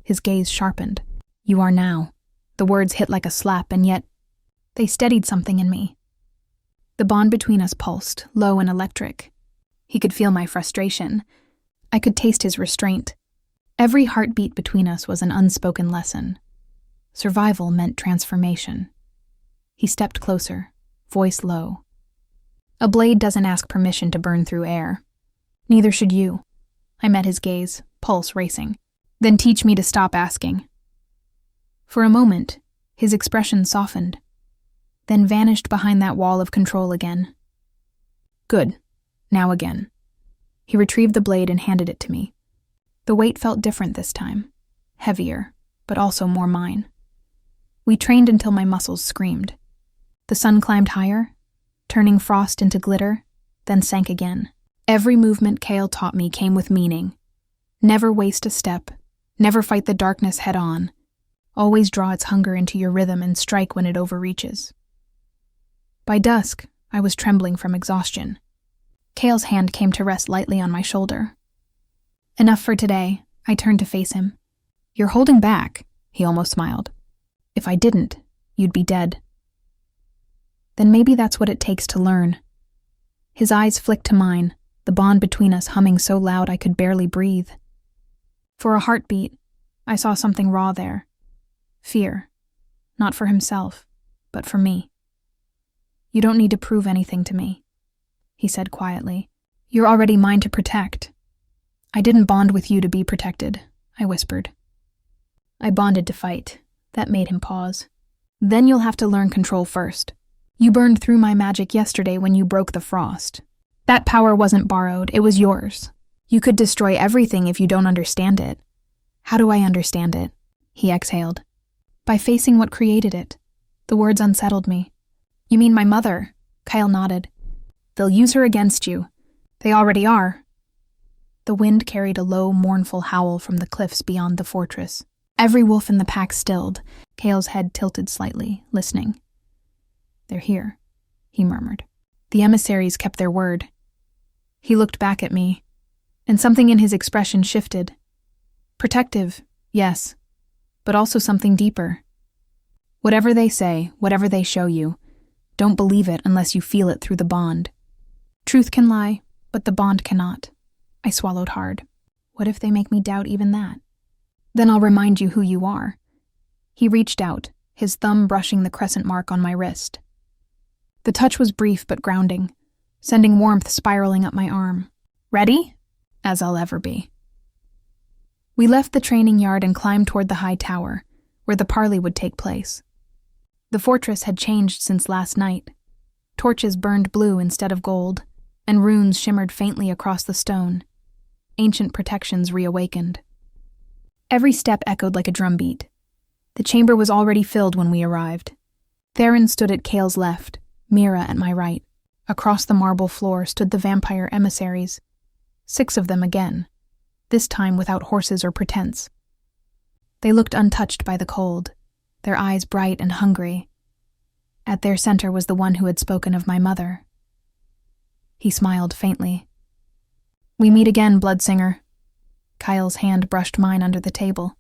His gaze sharpened. "You are now." The words hit like a slap, and yet they steadied something in me. The bond between us pulsed, low and electric. He could feel my frustration. I could taste his restraint. Every heartbeat between us was an unspoken lesson. Survival meant transformation. He stepped closer, voice low. "A blade doesn't ask permission to burn through air. Neither should you." I met his gaze, pulse racing. "Then teach me to stop asking." For a moment, his expression softened, then vanished behind that wall of control again. "Good. Now again." He retrieved the blade and handed it to me. The weight felt different this time, heavier, but also more mine. We trained until my muscles screamed. The sun climbed higher, turning frost into glitter, then sank again. Every movement Kale taught me came with meaning. Never waste a step, never fight the darkness head on. Always draw its hunger into your rhythm and strike when it overreaches. By dusk, I was trembling from exhaustion. Kale's hand came to rest lightly on my shoulder. "Enough for today," I turned to face him. "You're holding back," he almost smiled. "If I didn't, you'd be dead." Then maybe that's what it takes to learn. His eyes flicked to mine, the bond between us humming so loud I could barely breathe. For a heartbeat, I saw something raw there. Fear. Not for himself, but for me. "You don't need to prove anything to me," he said quietly. "You're already mine to protect." "I didn't bond with you to be protected," I whispered. "I bonded to fight." That made him pause. "Then you'll have to learn control first. You burned through my magic yesterday when you broke the frost. That power wasn't borrowed, it was yours. You could destroy everything if you don't understand it." "How do I understand it?" he exhaled. "By facing what created it." The words unsettled me. "You mean my mother?" Kyle nodded. "They'll use her against you. They already are." The wind carried a low, mournful howl from the cliffs beyond the fortress. Every wolf in the pack stilled, Kale's head tilted slightly, listening. "They're here," he murmured. "The emissaries kept their word." He looked back at me, and something in his expression shifted. Protective, yes, but also something deeper. "Whatever they say, whatever they show you, don't believe it unless you feel it through the bond. Truth can lie, but the bond cannot." I swallowed hard. What if they make me doubt even that? "Then I'll remind you who you are." He reached out, his thumb brushing the crescent mark on my wrist. The touch was brief but grounding, sending warmth spiraling up my arm. "Ready?" "As I'll ever be." We left the training yard and climbed toward the high tower, where the parley would take place. The fortress had changed since last night. Torches burned blue instead of gold, and runes shimmered faintly across the stone. Ancient protections reawakened. Every step echoed like a drumbeat. The chamber was already filled when we arrived. Theron stood at Kale's left, Mira at my right. Across the marble floor stood the vampire emissaries. 6 of them again, this time without horses or pretense. They looked untouched by the cold, their eyes bright and hungry. At their center was the one who had spoken of my mother. He smiled faintly. "We meet again, Bloodsinger." Kyle's hand brushed mine under the table.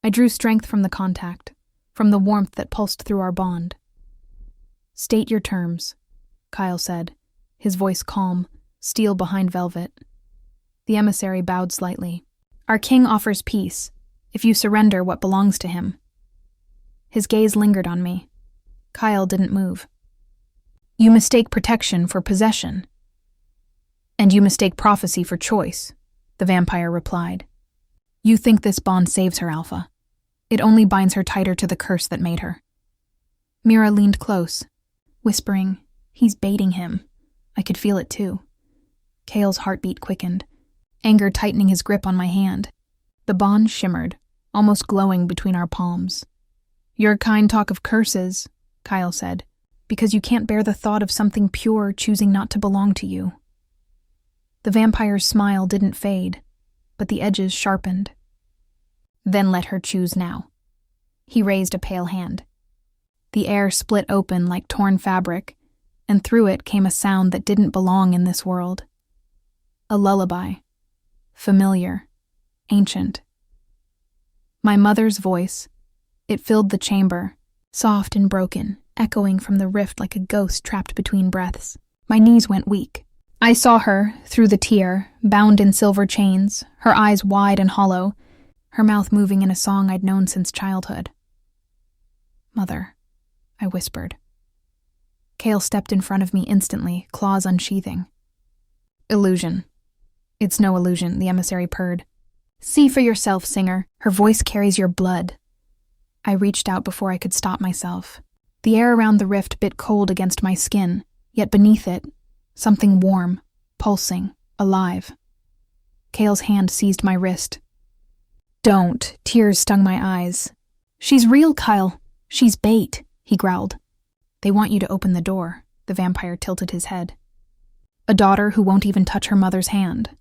I drew strength from the contact, from the warmth that pulsed through our bond. "State your terms," Kyle said, his voice calm, steel behind velvet. The emissary bowed slightly. "Our king offers peace, if you surrender what belongs to him." His gaze lingered on me. Kyle didn't move. "You mistake protection for possession. And you mistake prophecy for choice," the the vampire replied. You think this bond saves her, Alpha. It only binds her tighter to the curse that made her. Mira leaned close, whispering, He's baiting him. I could feel it too. Cale's heartbeat quickened, anger tightening his grip on my hand. The bond shimmered, almost glowing between our palms. Your kind talk of curses, Kyle said, because you can't bear the thought of something pure choosing not to belong to you. The vampire's smile didn't fade, but the edges sharpened. Then let her choose now. He raised a pale hand. The air split open like torn fabric, and through it came a sound that didn't belong in this world. A lullaby. Familiar. Ancient. My mother's voice. It filled the chamber, soft and broken, echoing from the rift like a ghost trapped between breaths. My knees went weak. I saw her, through the tear, bound in silver chains, her eyes wide and hollow, her mouth moving in a song I'd known since childhood. Mother, I whispered. Cale stepped in front of me instantly, claws unsheathing. Illusion. It's no illusion, the emissary purred. See for yourself, Singer. Her voice carries your blood. I reached out before I could stop myself. The air around the rift bit cold against my skin, yet beneath it, something warm, pulsing, alive. Cale's hand seized my wrist. Don't. Tears stung my eyes. She's real, Kyle. She's bait, he growled. They want you to open the door, the vampire tilted his head. A daughter who won't even touch her mother's hand.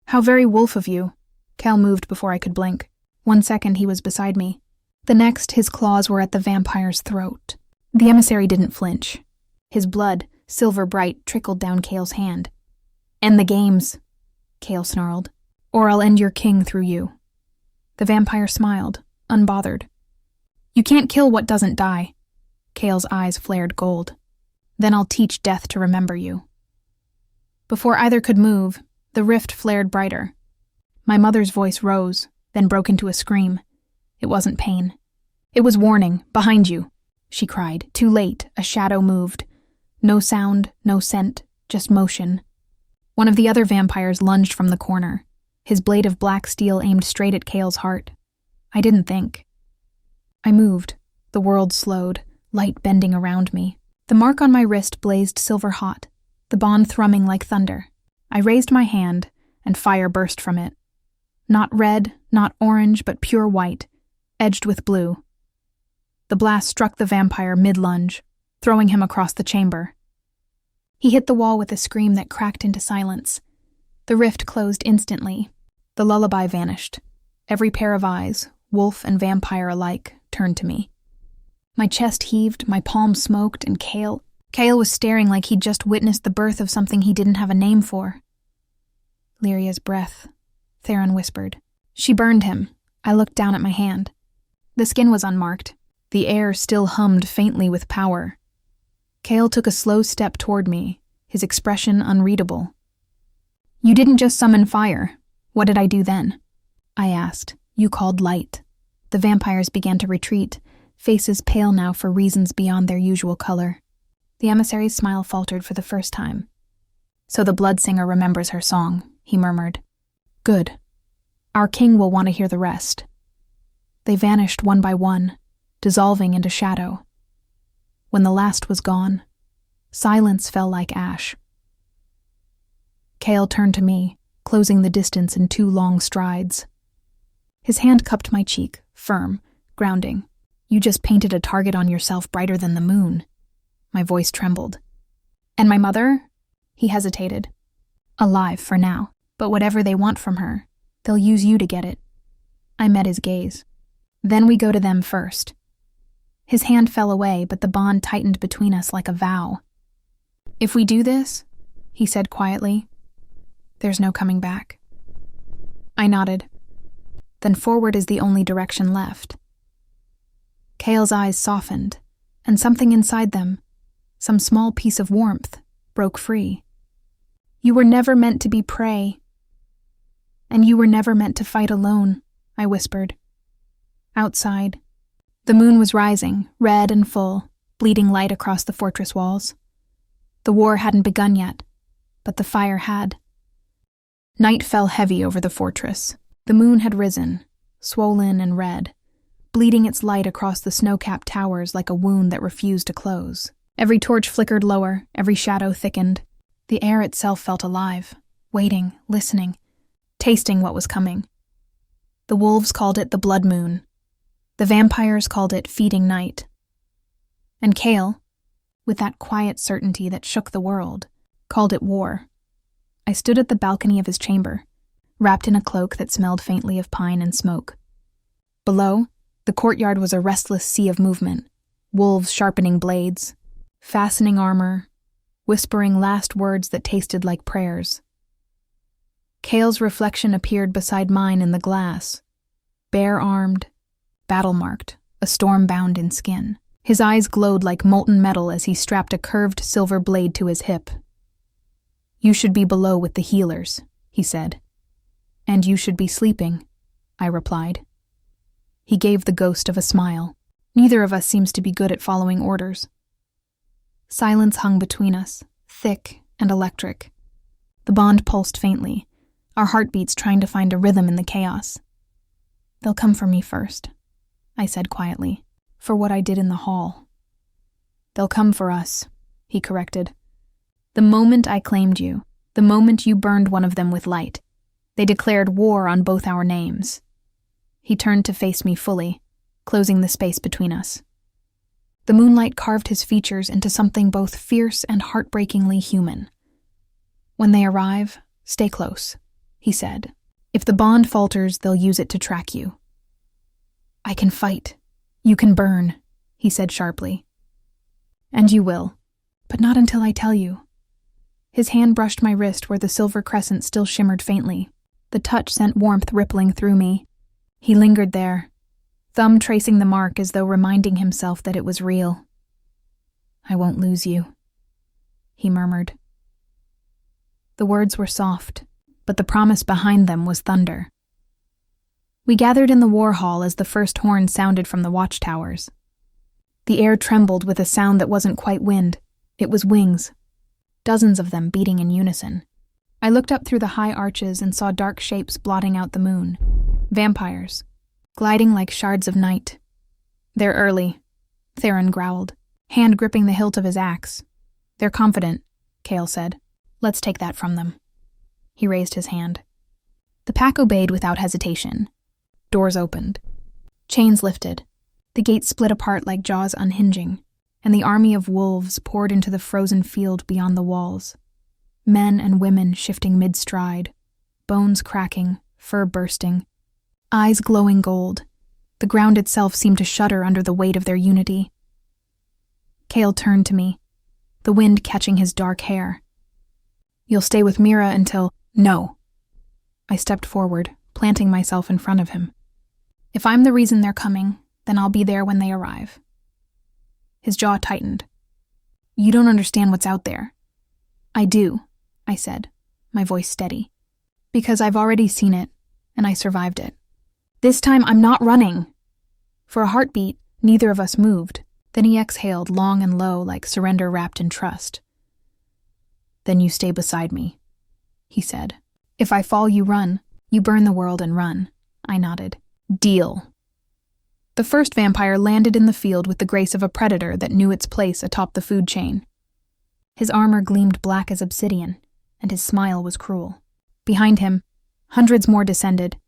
How very wolf of you. Cal moved before I could blink. 1 second he was beside me. The next, his claws were at the vampire's throat. The emissary didn't flinch. His blood, silver bright, trickled down Cale's hand. End the games, Cale snarled, or I'll end your king through you. The vampire smiled, unbothered. You can't kill what doesn't die. Cale's eyes flared gold. Then I'll teach death to remember you. Before either could move, the rift flared brighter. My mother's voice rose, then broke into a scream. It wasn't pain. It was warning, behind you, she cried. Too late, a shadow moved. No sound, no scent, just motion. One of the other vampires lunged from the corner, his blade of black steel aimed straight at Cale's heart. I didn't think. I moved. The world slowed, light bending around me. The mark on my wrist blazed silver hot, the bond thrumming like thunder. I raised my hand, and fire burst from it. Not red, not orange, but pure white, edged with blue. The blast struck the vampire mid-lunge, throwing him across the chamber. He hit the wall with a scream that cracked into silence. The rift closed instantly. The lullaby vanished. Every pair of eyes, wolf and vampire alike, turned to me. My chest heaved, my palms smoked, and Cale was staring like he'd just witnessed the birth of something he didn't have a name for. Lyria's breath, Theron whispered. She burned him. I looked down at my hand. The skin was unmarked. The air still hummed faintly with power. Cale took a slow step toward me, his expression unreadable. You didn't just summon fire. What did I do then? I asked. You called light. The vampires began to retreat, faces pale now for reasons beyond their usual color. The emissary's smile faltered for the first time. So the bloodsinger remembers her song, he murmured. Good. Our king will want to hear the rest. They vanished one by one, dissolving into shadow. When the last was gone, silence fell like ash. Cale turned to me, closing the distance in 2 long strides. His hand cupped my cheek, firm, grounding. You just painted a target on yourself brighter than the moon. My voice trembled. And my mother? He hesitated. Alive for now, but whatever they want from her, they'll use you to get it. I met his gaze. Then we go to them first. His hand fell away, but the bond tightened between us like a vow. If we do this, he said quietly, there's no coming back. I nodded. Then forward is the only direction left. Cale's eyes softened, and something inside them, some small piece of warmth, broke free. You were never meant to be prey. And you were never meant to fight alone, I whispered. Outside, the moon was rising, red and full, bleeding light across the fortress walls. The war hadn't begun yet, but the fire had. Night fell heavy over the fortress. The moon had risen, swollen and red, bleeding its light across the snow-capped towers like a wound that refused to close. Every torch flickered lower, every shadow thickened. The air itself felt alive, waiting, listening, tasting what was coming. The wolves called it the blood moon. The vampires called it feeding night. And Kale, with that quiet certainty that shook the world, called it war. I stood at the balcony of his chamber, wrapped in a cloak that smelled faintly of pine and smoke. Below, the courtyard was a restless sea of movement, wolves sharpening blades, fastening armor, whispering last words that tasted like prayers. Kale's reflection appeared beside mine in the glass, bare-armed, battle-marked, a storm bound in skin. His eyes glowed like molten metal as he strapped a curved silver blade to his hip. "You should be below with the healers," he said. "And you should be sleeping," I replied. He gave the ghost of a smile. Neither of us seems to be good at following orders. Silence hung between us, thick and electric. The bond pulsed faintly, our heartbeats trying to find a rhythm in the chaos. "They'll come for me first," I said quietly, "for what I did in the hall." "They'll come for us," he corrected. "The moment I claimed you, the moment you burned one of them with light, they declared war on both our names." He turned to face me fully, closing the space between us. The moonlight carved his features into something both fierce and heartbreakingly human. "When they arrive, stay close," he said. "If the bond falters, they'll use it to track you." "I can fight. You can burn," he said sharply. "And you will, but not until I tell you." His hand brushed my wrist where the silver crescent still shimmered faintly. The touch sent warmth rippling through me. He lingered there, thumb tracing the mark as though reminding himself that it was real. "I won't lose you," he murmured. The words were soft, but the promise behind them was thunder. We gathered in the war hall as the first horn sounded from the watchtowers. The air trembled with a sound that wasn't quite wind. It was wings, dozens of them beating in unison. I looked up through the high arches and saw dark shapes blotting out the moon. Vampires, gliding like shards of night. "They're early," Theron growled, hand gripping the hilt of his axe. "They're confident," Kale said. "Let's take that from them." He raised his hand. The pack obeyed without hesitation. Doors opened. Chains lifted. The gates split apart like jaws unhinging, and the army of wolves poured into the frozen field beyond the walls. Men and women shifting mid-stride, bones cracking, fur bursting, eyes glowing gold. The ground itself seemed to shudder under the weight of their unity. Kale turned to me, the wind catching his dark hair. "You'll stay with Mira until—" "No." I stepped forward, planting myself in front of him. "If I'm the reason they're coming, then I'll be there when they arrive." His jaw tightened. "You don't understand what's out there." "I do," I said, my voice steady. "Because I've already seen it, and I survived it. This time I'm not running." For a heartbeat, neither of us moved. Then he exhaled long and low like surrender wrapped in trust. "Then you stay beside me," he said. "If I fall, you run. You burn the world and run." I nodded. "Deal." The first vampire landed in the field with the grace of a predator that knew its place atop the food chain. His armor gleamed black as obsidian, and his smile was cruel. Behind him, hundreds more descended,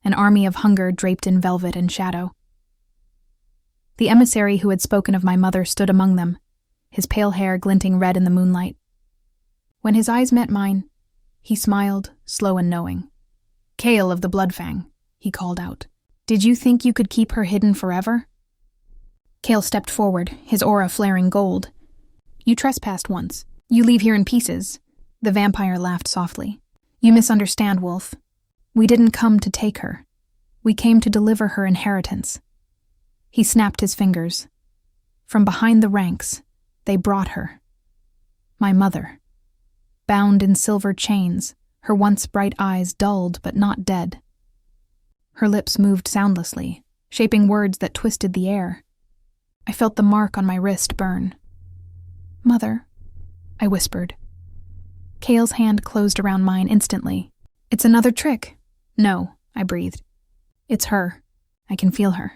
an army of hunger draped in velvet and shadow. The emissary who had spoken of my mother stood among them, his pale hair glinting red in the moonlight. When his eyes met mine, he smiled, slow and knowing. "Kale of the Bloodfang," he called out. "Did you think you could keep her hidden forever?" Kale stepped forward, his aura flaring gold. "You trespassed once. You leave here in pieces." The vampire laughed softly. "You misunderstand, Wolf. We didn't come to take her. We came to deliver her inheritance." He snapped his fingers. From behind the ranks, they brought her. My mother. Bound in silver chains, her once bright eyes dulled but not dead. Her lips moved soundlessly, shaping words that twisted the air. I felt the mark on my wrist burn. "Mother," I whispered. Kale's hand closed around mine instantly. It's another trick. No, I breathed. It's her. I can feel her.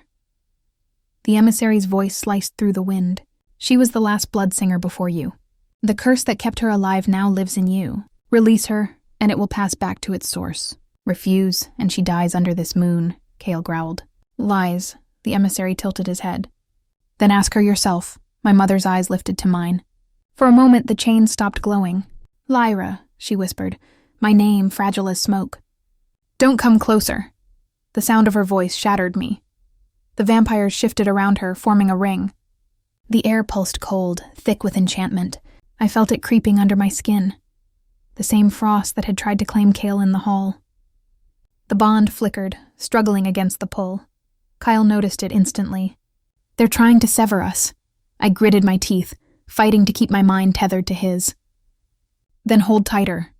The emissary's voice sliced through the wind. She was the last blood singer before you. The curse that kept her alive now lives in you. Release her, and it will pass back to its source. Refuse, and she dies under this moon, Kale growled. Lies, the emissary tilted his head. Then ask her yourself. My mother's eyes lifted to mine. For a moment, the chain stopped glowing. Lyra, she whispered, my name fragile as smoke. Don't come closer. The sound of her voice shattered me. The vampires shifted around her, forming a ring. The air pulsed cold, thick with enchantment. I felt it creeping under my skin. The same frost that had tried to claim Kale in the hall. The bond flickered, struggling against the pull. Kyle noticed it instantly. They're trying to sever us. I gritted my teeth, fighting to keep my mind tethered to his. Then hold tighter.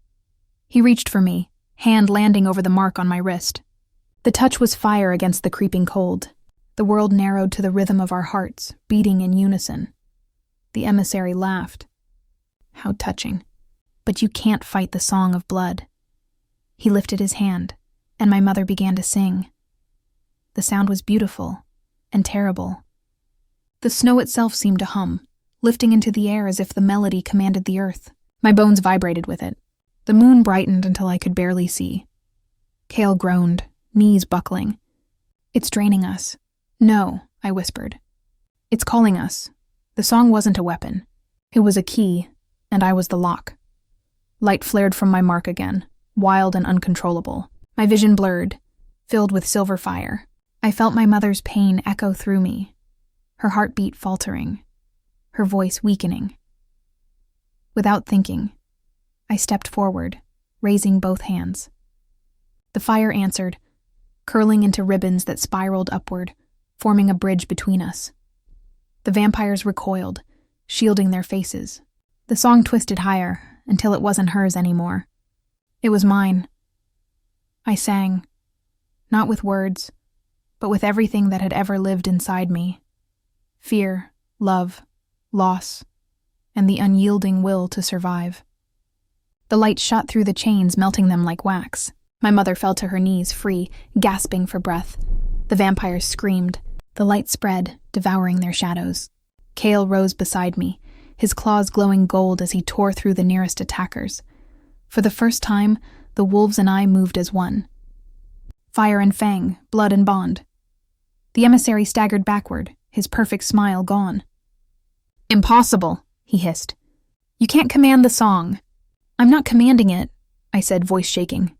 He reached for me, hand landing over the mark on my wrist. The touch was fire against the creeping cold. The world narrowed to the rhythm of our hearts, beating in unison. The emissary laughed. How touching. But you can't fight the song of blood. He lifted his hand, and my mother began to sing. The sound was beautiful and terrible. The snow itself seemed to hum, lifting into the air as if the melody commanded the earth. My bones vibrated with it. The moon brightened until I could barely see. Kale groaned, knees buckling. It's draining us. No, I whispered. It's calling us. The song wasn't a weapon. It was a key, and I was the lock. Light flared from my mark again, wild and uncontrollable. My vision blurred, filled with silver fire. I felt my mother's pain echo through me, her heartbeat faltering, her voice weakening. Without thinking, I stepped forward, raising both hands. The fire answered, curling into ribbons that spiraled upward, forming a bridge between us. The vampires recoiled, shielding their faces. The song twisted higher, until it wasn't hers anymore. It was mine. I sang, not with words, but with everything that had ever lived inside me. Fear, love, loss, and the unyielding will to survive. The light shot through the chains, melting them like wax. My mother fell to her knees, free, gasping for breath. The vampires screamed. The light spread, devouring their shadows. Kale rose beside me, his claws glowing gold as he tore through the nearest attackers. For the first time, the wolves and I moved as one. Fire and fang, blood and bond. The emissary staggered backward, his perfect smile gone. Impossible, he hissed. You can't command the song. I'm not commanding it, I said, voice shaking.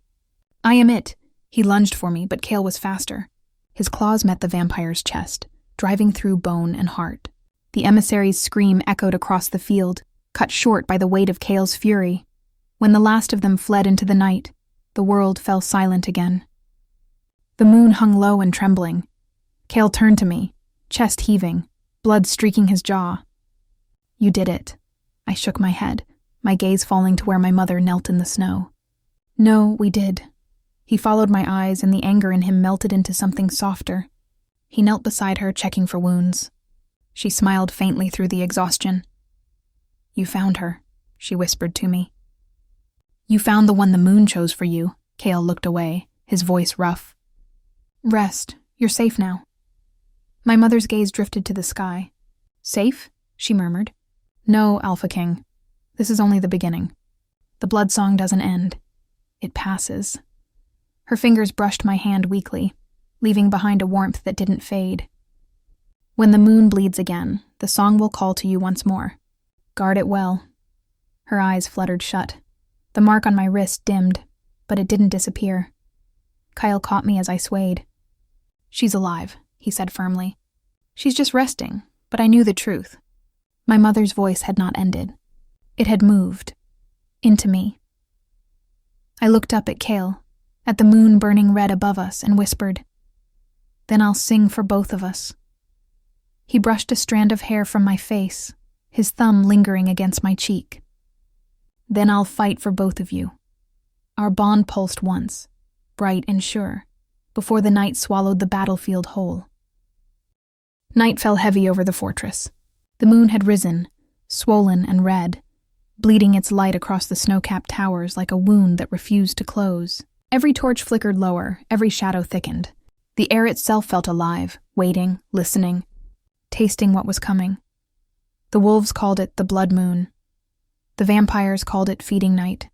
I am it. He lunged for me, but Kale was faster. His claws met the vampire's chest, driving through bone and heart. The emissary's scream echoed across the field, cut short by the weight of Kale's fury. When the last of them fled into the night, the world fell silent again. The moon hung low and trembling. Kale turned to me, chest heaving, blood streaking his jaw. You did it. I shook my head, my gaze falling to where my mother knelt in the snow. No, we did. He followed my eyes, and the anger in him melted into something softer. He knelt beside her, checking for wounds. She smiled faintly through the exhaustion. You found her, she whispered to me. You found the one the moon chose for you. Kale looked away, his voice rough. Rest. You're safe now. My mother's gaze drifted to the sky. Safe? She murmured. No, Alpha King. This is only the beginning. The blood song doesn't end. It passes. Her fingers brushed my hand weakly, leaving behind a warmth that didn't fade. When the moon bleeds again, the song will call to you once more. Guard it well. Her eyes fluttered shut. The mark on my wrist dimmed, but it didn't disappear. Kyle caught me as I swayed. She's alive, he said firmly. She's just resting, but I knew the truth. My mother's voice had not ended. It had moved. Into me. I looked up at Kale, at the moon burning red above us, and whispered, Then I'll sing for both of us. He brushed a strand of hair from my face, his thumb lingering against my cheek. Then I'll fight for both of you. Our bond pulsed once, bright and sure, before the night swallowed the battlefield whole. Night fell heavy over the fortress. The moon had risen, swollen and red, bleeding its light across the snow-capped towers like a wound that refused to close. Every torch flickered lower, every shadow thickened. The air itself felt alive, waiting, listening, tasting what was coming. The wolves called it the blood moon. The vampires called it feeding night.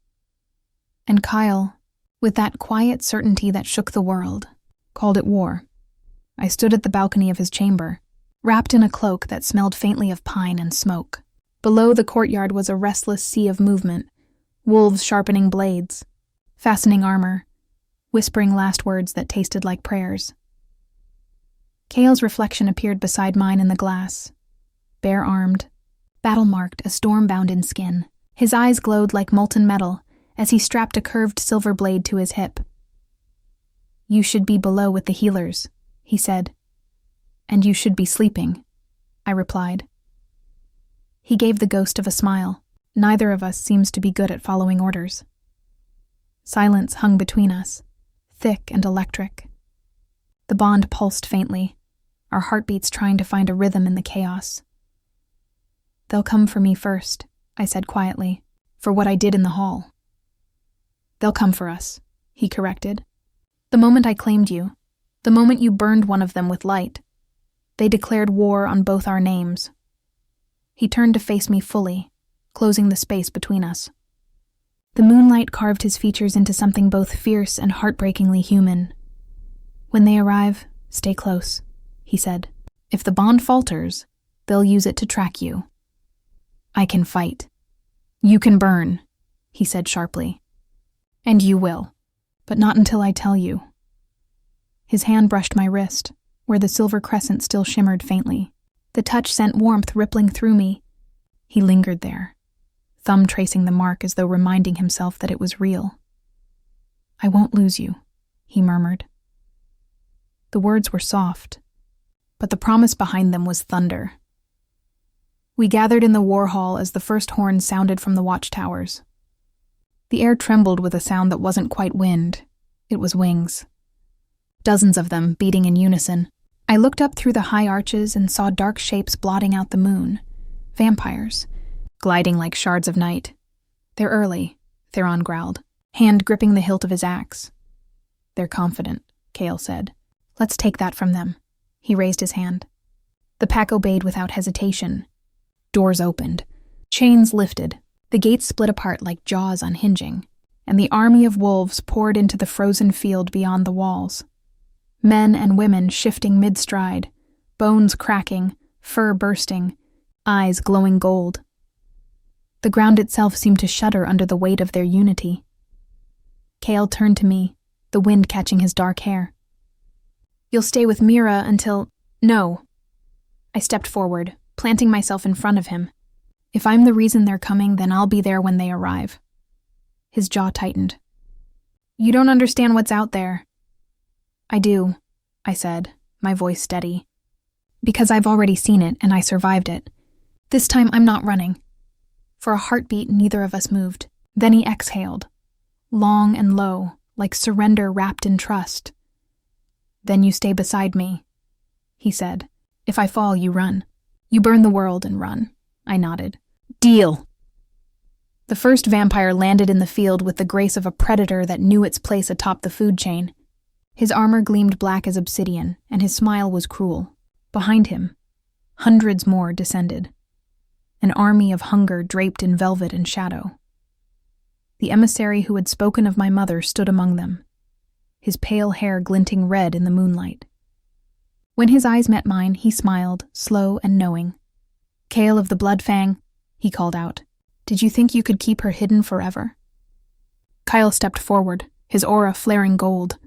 And Kyle, with that quiet certainty that shook the world, called it war. I stood at the balcony of his chamber, wrapped in a cloak that smelled faintly of pine and smoke. Below the courtyard was a restless sea of movement, wolves sharpening blades, fastening armor, whispering last words that tasted like prayers. Kale's reflection appeared beside mine in the glass, bare-armed, battle-marked, a storm-bound in skin. His eyes glowed like molten metal as he strapped a curved silver blade to his hip. "You should be below with the healers," he said. "And you should be sleeping," I replied. He gave the ghost of a smile. Neither of us seems to be good at following orders. Silence hung between us, thick and electric. The bond pulsed faintly, our heartbeats trying to find a rhythm in the chaos. "They'll come for me first," I said quietly, "for what I did in the hall." "They'll come for us," he corrected. "The moment I claimed you, the moment you burned one of them with light, they declared war on both our names." He turned to face me fully, closing the space between us. The moonlight carved his features into something both fierce and heartbreakingly human. "When they arrive, stay close," he said. "If the bond falters, they'll use it to track you." "I can fight. You can burn," he said sharply. "And you will, but not until I tell you." His hand brushed my wrist, where the silver crescent still shimmered faintly. The touch sent warmth rippling through me. He lingered there, thumb tracing the mark as though reminding himself that it was real. "I won't lose you," he murmured. The words were soft, but the promise behind them was thunder. We gathered in the war hall as the first horn sounded from the watchtowers. The air trembled with a sound that wasn't quite wind. It was wings. Dozens of them, beating in unison. I looked up through the high arches and saw dark shapes blotting out the moon. Vampires, gliding like shards of night. "They're early," Theron growled, hand gripping the hilt of his axe. "They're confident," Kale said. "Let's take that from them." He raised his hand. The pack obeyed without hesitation. Doors opened. Chains lifted. The gates split apart like jaws unhinging, and the army of wolves poured into the frozen field beyond the walls. Men and women shifting mid-stride, bones cracking, fur bursting, eyes glowing gold. The ground itself seemed to shudder under the weight of their unity. Kale turned to me, the wind catching his dark hair. "You'll stay with Mira until—" "No." I stepped forward, planting myself in front of him. "If I'm the reason they're coming, then I'll be there when they arrive." His jaw tightened. "You don't understand what's out there." "I do," I said, my voice steady. "Because I've already seen it and I survived it. This time I'm not running." For a heartbeat, neither of us moved. Then he exhaled, long and low, like surrender wrapped in trust. "Then you stay beside me," he said. "If I fall, you run. You burn the world and run." I nodded. "Deal." The first vampire landed in the field with the grace of a predator that knew its place atop the food chain. His armor gleamed black as obsidian, and his smile was cruel. Behind him, hundreds more descended. An army of hunger draped in velvet and shadow. The emissary who had spoken of my mother stood among them, his pale hair glinting red in the moonlight. When his eyes met mine, he smiled, slow and knowing. "Kale of the Blood Fang," he called out. "Did you think you could keep her hidden forever?" Kyle stepped forward, his aura flaring gold.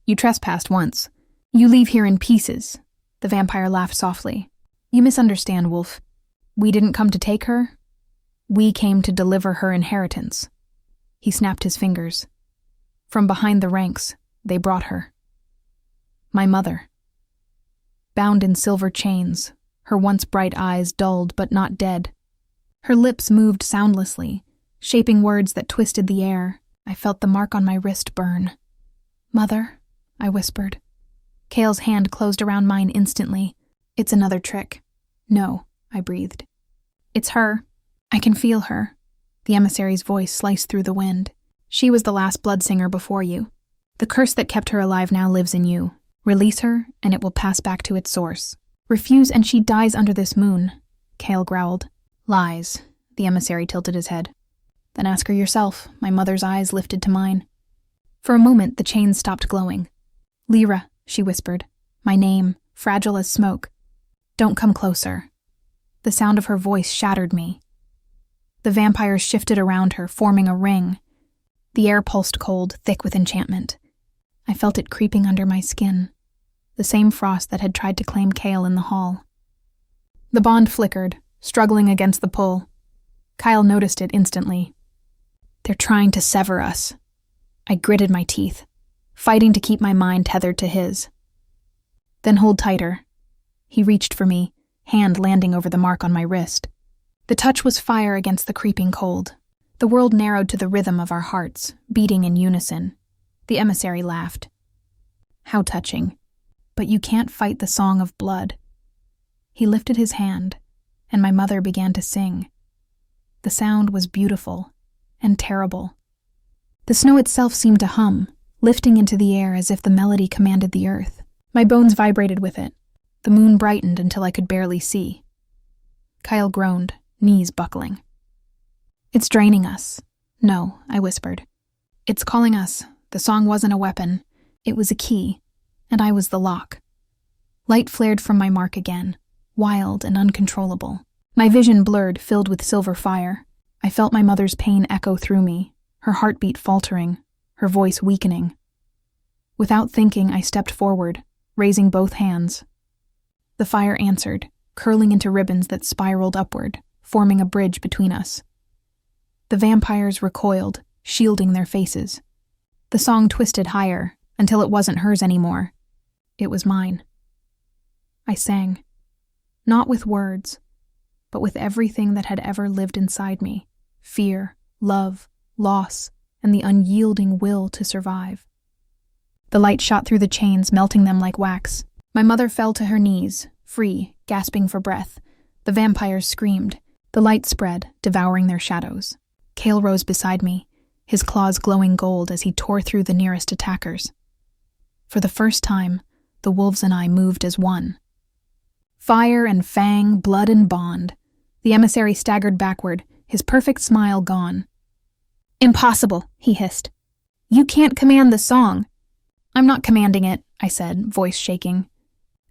"You trespassed once. You leave here in pieces." The vampire laughed softly. "You misunderstand, Wolf. We didn't come to take her. We came to deliver her inheritance." He snapped his fingers. From behind the ranks, they brought her. My mother. Bound in silver chains, her once bright eyes dulled but not dead. Her lips moved soundlessly, shaping words that twisted the air. I felt the mark on my wrist burn. "Mother," I whispered. Kale's hand closed around mine instantly. "It's another trick." "No," I breathed. "It's her. I can feel her." The emissary's voice sliced through the wind. "She was the last blood singer before you. The curse that kept her alive now lives in you. Release her, and it will pass back to its source. Refuse, and she dies under this moon, Kale growled. Lies. The emissary tilted his head. Then ask her yourself. My mother's eyes lifted to mine. For a moment, the chains stopped glowing. Lyra, she whispered. My name, fragile as smoke. Don't come closer. The sound of her voice shattered me. The vampires shifted around her, forming a ring. The air pulsed cold, thick with enchantment. I felt it creeping under my skin, the same frost that had tried to claim Kale in the hall. The bond flickered, struggling against the pull. Kyle noticed it instantly. They're trying to sever us. I gritted my teeth, fighting to keep my mind tethered to his. Then hold tighter. He reached for me, hand landing over the mark on my wrist. The touch was fire against the creeping cold. The world narrowed to the rhythm of our hearts, beating in unison. The emissary laughed. How touching. But you can't fight the song of blood. He lifted his hand, and my mother began to sing. The sound was beautiful and terrible. The snow itself seemed to hum, lifting into the air as if the melody commanded the earth. My bones vibrated with it. The moon brightened until I could barely see. Kyle groaned, knees buckling. It's draining us. No, I whispered. It's calling us. The song wasn't a weapon. It was a key, and I was the lock. Light flared from my mark again, wild and uncontrollable. My vision blurred, filled with silver fire. I felt my mother's pain echo through me, her heartbeat faltering, her voice weakening. Without thinking, I stepped forward, raising both hands. The fire answered, curling into ribbons that spiraled upward, forming a bridge between us. The vampires recoiled, shielding their faces. The song twisted higher, until it wasn't hers anymore. It was mine. I sang, not with words, but with everything that had ever lived inside me: fear, love, loss, and the unyielding will to survive. The light shot through the chains, melting them like wax. My mother fell to her knees, free, gasping for breath. The vampires screamed. The light spread, devouring their shadows. Kale rose beside me, his claws glowing gold as he tore through the nearest attackers. For the first time, the wolves and I moved as one. Fire and fang, blood and bond. The emissary staggered backward, his perfect smile gone. Impossible, he hissed. You can't command the song. I'm not commanding it, I said, voice shaking.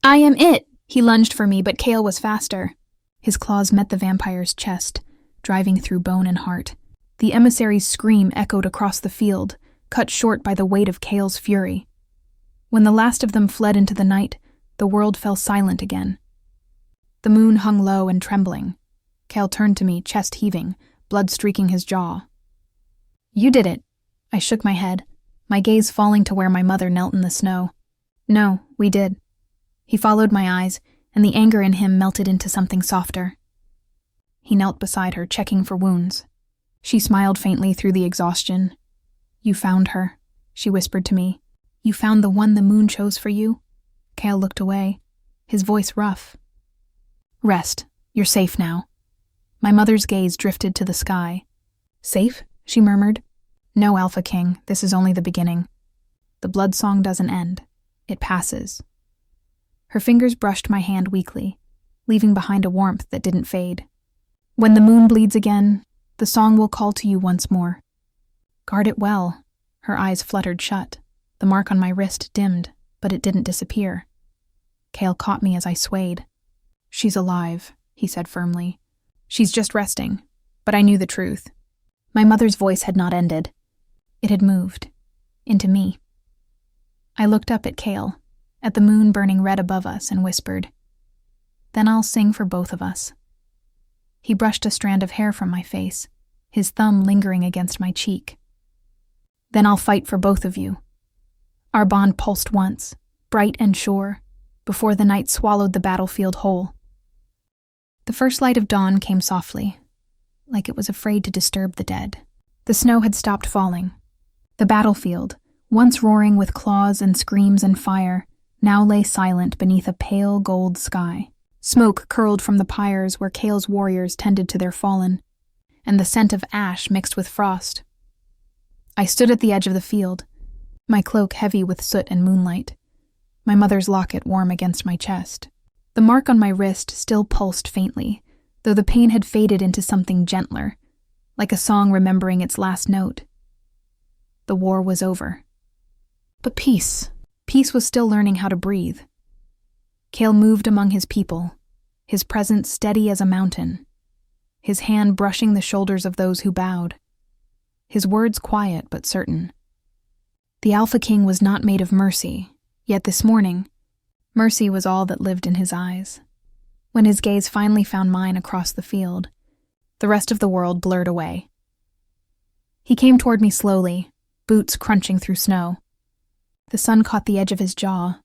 I am it. He lunged for me, but Kale was faster. His claws met the vampire's chest, driving through bone and heart. The emissary's scream echoed across the field, cut short by the weight of Kale's fury. When the last of them fled into the night, the world fell silent again. The moon hung low and trembling. Kale turned to me, chest heaving, blood streaking his jaw. You did it. I shook my head, my gaze falling to where my mother knelt in the snow. No, we did. He followed my eyes, and the anger in him melted into something softer. He knelt beside her, checking for wounds. She smiled faintly through the exhaustion. You found her, she whispered to me. You found the one the moon chose for you? Kale looked away, his voice rough. Rest. You're safe now. My mother's gaze drifted to the sky. Safe? She murmured. No, Alpha King, this is only the beginning. The blood song doesn't end. It passes. Her fingers brushed my hand weakly, leaving behind a warmth that didn't fade. When the moon bleeds again, the song will call to you once more. Guard it well. Her eyes fluttered shut. The mark on my wrist dimmed, but it didn't disappear. Kale caught me as I swayed. She's alive, he said firmly. She's just resting, but I knew the truth. My mother's voice had not ended. It had moved. Into me. I looked up at Kale, at the moon burning red above us, and whispered, Then I'll sing for both of us. He brushed a strand of hair from my face, his thumb lingering against my cheek. Then I'll fight for both of you. Our bond pulsed once, bright and sure, before the night swallowed the battlefield whole. The first light of dawn came softly, like it was afraid to disturb the dead. The snow had stopped falling. The battlefield, once roaring with claws and screams and fire, now lay silent beneath a pale gold sky. Smoke curled from the pyres where Kale's warriors tended to their fallen, and the scent of ash mixed with frost. I stood at the edge of the field, my cloak heavy with soot and moonlight, my mother's locket warm against my chest. The mark on my wrist still pulsed faintly, though the pain had faded into something gentler, like a song remembering its last note. The war was over. But peace was still learning how to breathe. Cale moved among his people, his presence steady as a mountain, his hand brushing the shoulders of those who bowed, his words quiet but certain. The Alpha King was not made of mercy, yet this morning, mercy was all that lived in his eyes. When his gaze finally found mine across the field, the rest of the world blurred away. He came toward me slowly, boots crunching through snow. The sun caught the edge of his jaw,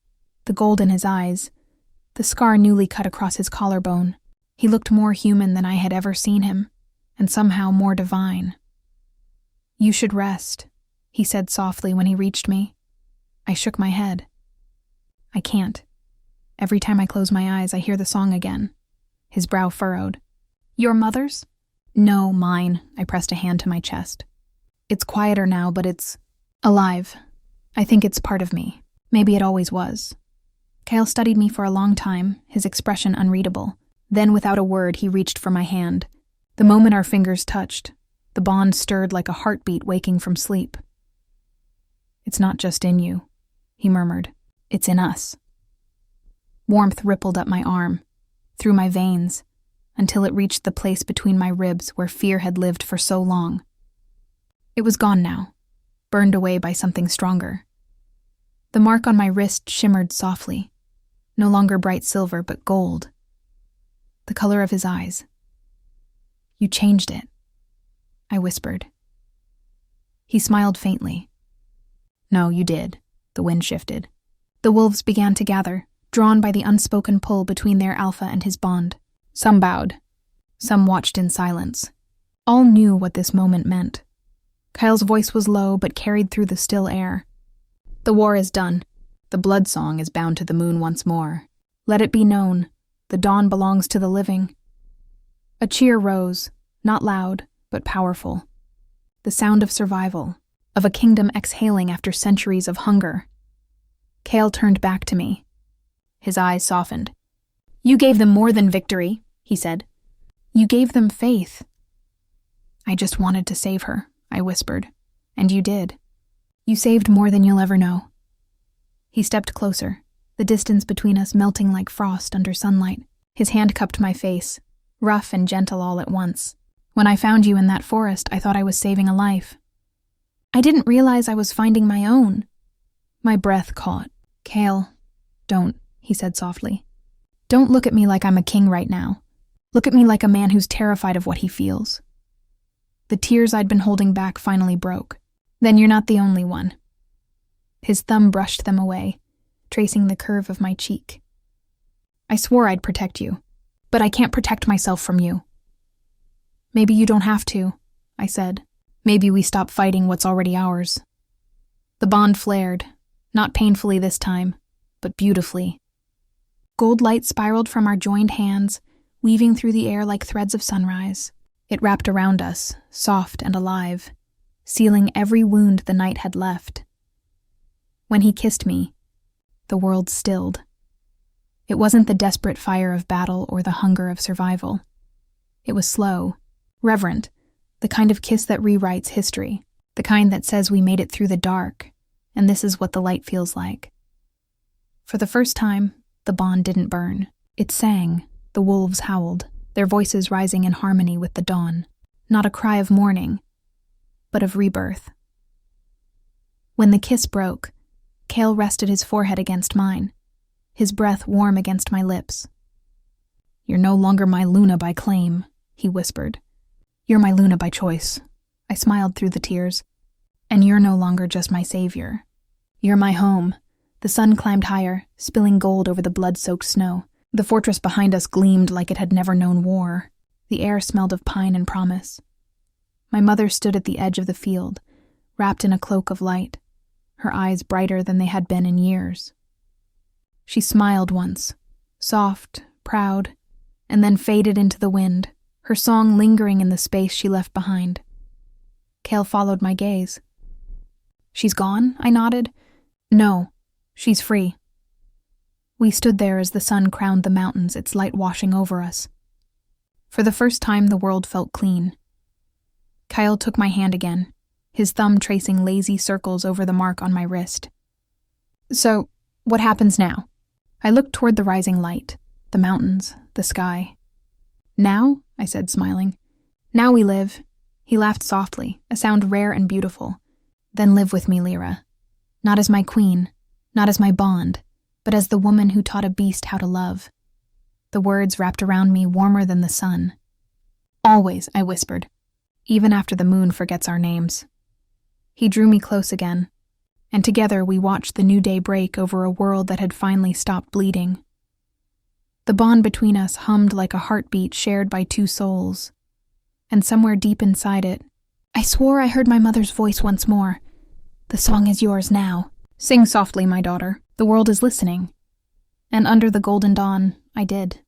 the gold in his eyes, the scar newly cut across his collarbone. He looked more human than I had ever seen him, and somehow more divine. "You should rest," he said softly when he reached me. I shook my head. "I can't. Every time I close my eyes, I hear the song again." His brow furrowed. "Your mother's?" "No, mine." I pressed a hand to my chest. "It's quieter now, but it's alive. I think it's part of me. Maybe it always was." Cale studied me for a long time, his expression unreadable. Then, without a word, he reached for my hand. The moment our fingers touched, the bond stirred like a heartbeat waking from sleep. "It's not just in you," he murmured. "It's in us." Warmth rippled up my arm, through my veins, until it reached the place between my ribs where fear had lived for so long. It was gone now, burned away by something stronger. The mark on my wrist shimmered softly, no longer bright silver but gold. The color of his eyes. "You changed it," I whispered. He smiled faintly. "No, you did." The wind shifted. The wolves began to gather, drawn by the unspoken pull between their alpha and his bond. Some bowed. Some watched in silence. All knew what this moment meant. Kyle's voice was low but carried through the still air. "The war is done. The blood song is bound to the moon once more. Let it be known, the dawn belongs to the living." A cheer rose, not loud, but powerful. The sound of survival, of a kingdom exhaling after centuries of hunger. Cale turned back to me. His eyes softened. "You gave them more than victory," he said. "You gave them faith." "I just wanted to save her," I whispered. "And you did. You saved more than you'll ever know." He stepped closer, the distance between us melting like frost under sunlight. His hand cupped my face, rough and gentle all at once. "When I found you in that forest, I thought I was saving a life. I didn't realize I was finding my own." My breath caught. "Cale, don't," he said softly. "Don't look at me like I'm a king right now. Look at me like a man who's terrified of what he feels." The tears I'd been holding back finally broke. "Then you're not the only one." His thumb brushed them away, tracing the curve of my cheek. "I swore I'd protect you, but I can't protect myself from you." "Maybe you don't have to," I said. "Maybe we stop fighting what's already ours." The bond flared, not painfully this time, but beautifully. Gold light spiraled from our joined hands, weaving through the air like threads of sunrise. It wrapped around us, soft and alive, sealing every wound the night had left. When he kissed me, the world stilled. It wasn't the desperate fire of battle or the hunger of survival. It was slow, reverent, the kind of kiss that rewrites history, the kind that says we made it through the dark, and this is what the light feels like. For the first time, the bond didn't burn. It sang, the wolves howled, their voices rising in harmony with the dawn. Not a cry of mourning, but of rebirth. When the kiss broke, Cale rested his forehead against mine, his breath warm against my lips. "You're no longer my Luna by claim," he whispered. "You're my Luna by choice." I smiled through the tears. "And you're no longer just my savior. You're my home." The sun climbed higher, spilling gold over the blood-soaked snow. The fortress behind us gleamed like it had never known war. The air smelled of pine and promise. My mother stood at the edge of the field, wrapped in a cloak of light, her eyes brighter than they had been in years. She smiled once, soft, proud, and then faded into the wind, her song lingering in the space she left behind. Cale followed my gaze. She's gone? I nodded. No, she's free. We stood there as the sun crowned the mountains, its light washing over us. For the first time, the world felt clean. Kyle took my hand again, his thumb tracing lazy circles over the mark on my wrist. So, what happens now? I looked toward the rising light, the mountains, the sky. Now, I said, smiling. Now we live. He laughed softly, a sound rare and beautiful. Then live with me, Lyra. Not as my queen, not as my bond, but as the woman who taught a beast how to love. The words wrapped around me warmer than the sun. Always, I whispered, even after the moon forgets our names. He drew me close again, and together we watched the new day break over a world that had finally stopped bleeding. The bond between us hummed like a heartbeat shared by two souls, and somewhere deep inside it, I swore I heard my mother's voice once more. The song is yours now. Sing softly, my daughter. The world is listening. And under the golden dawn, I did.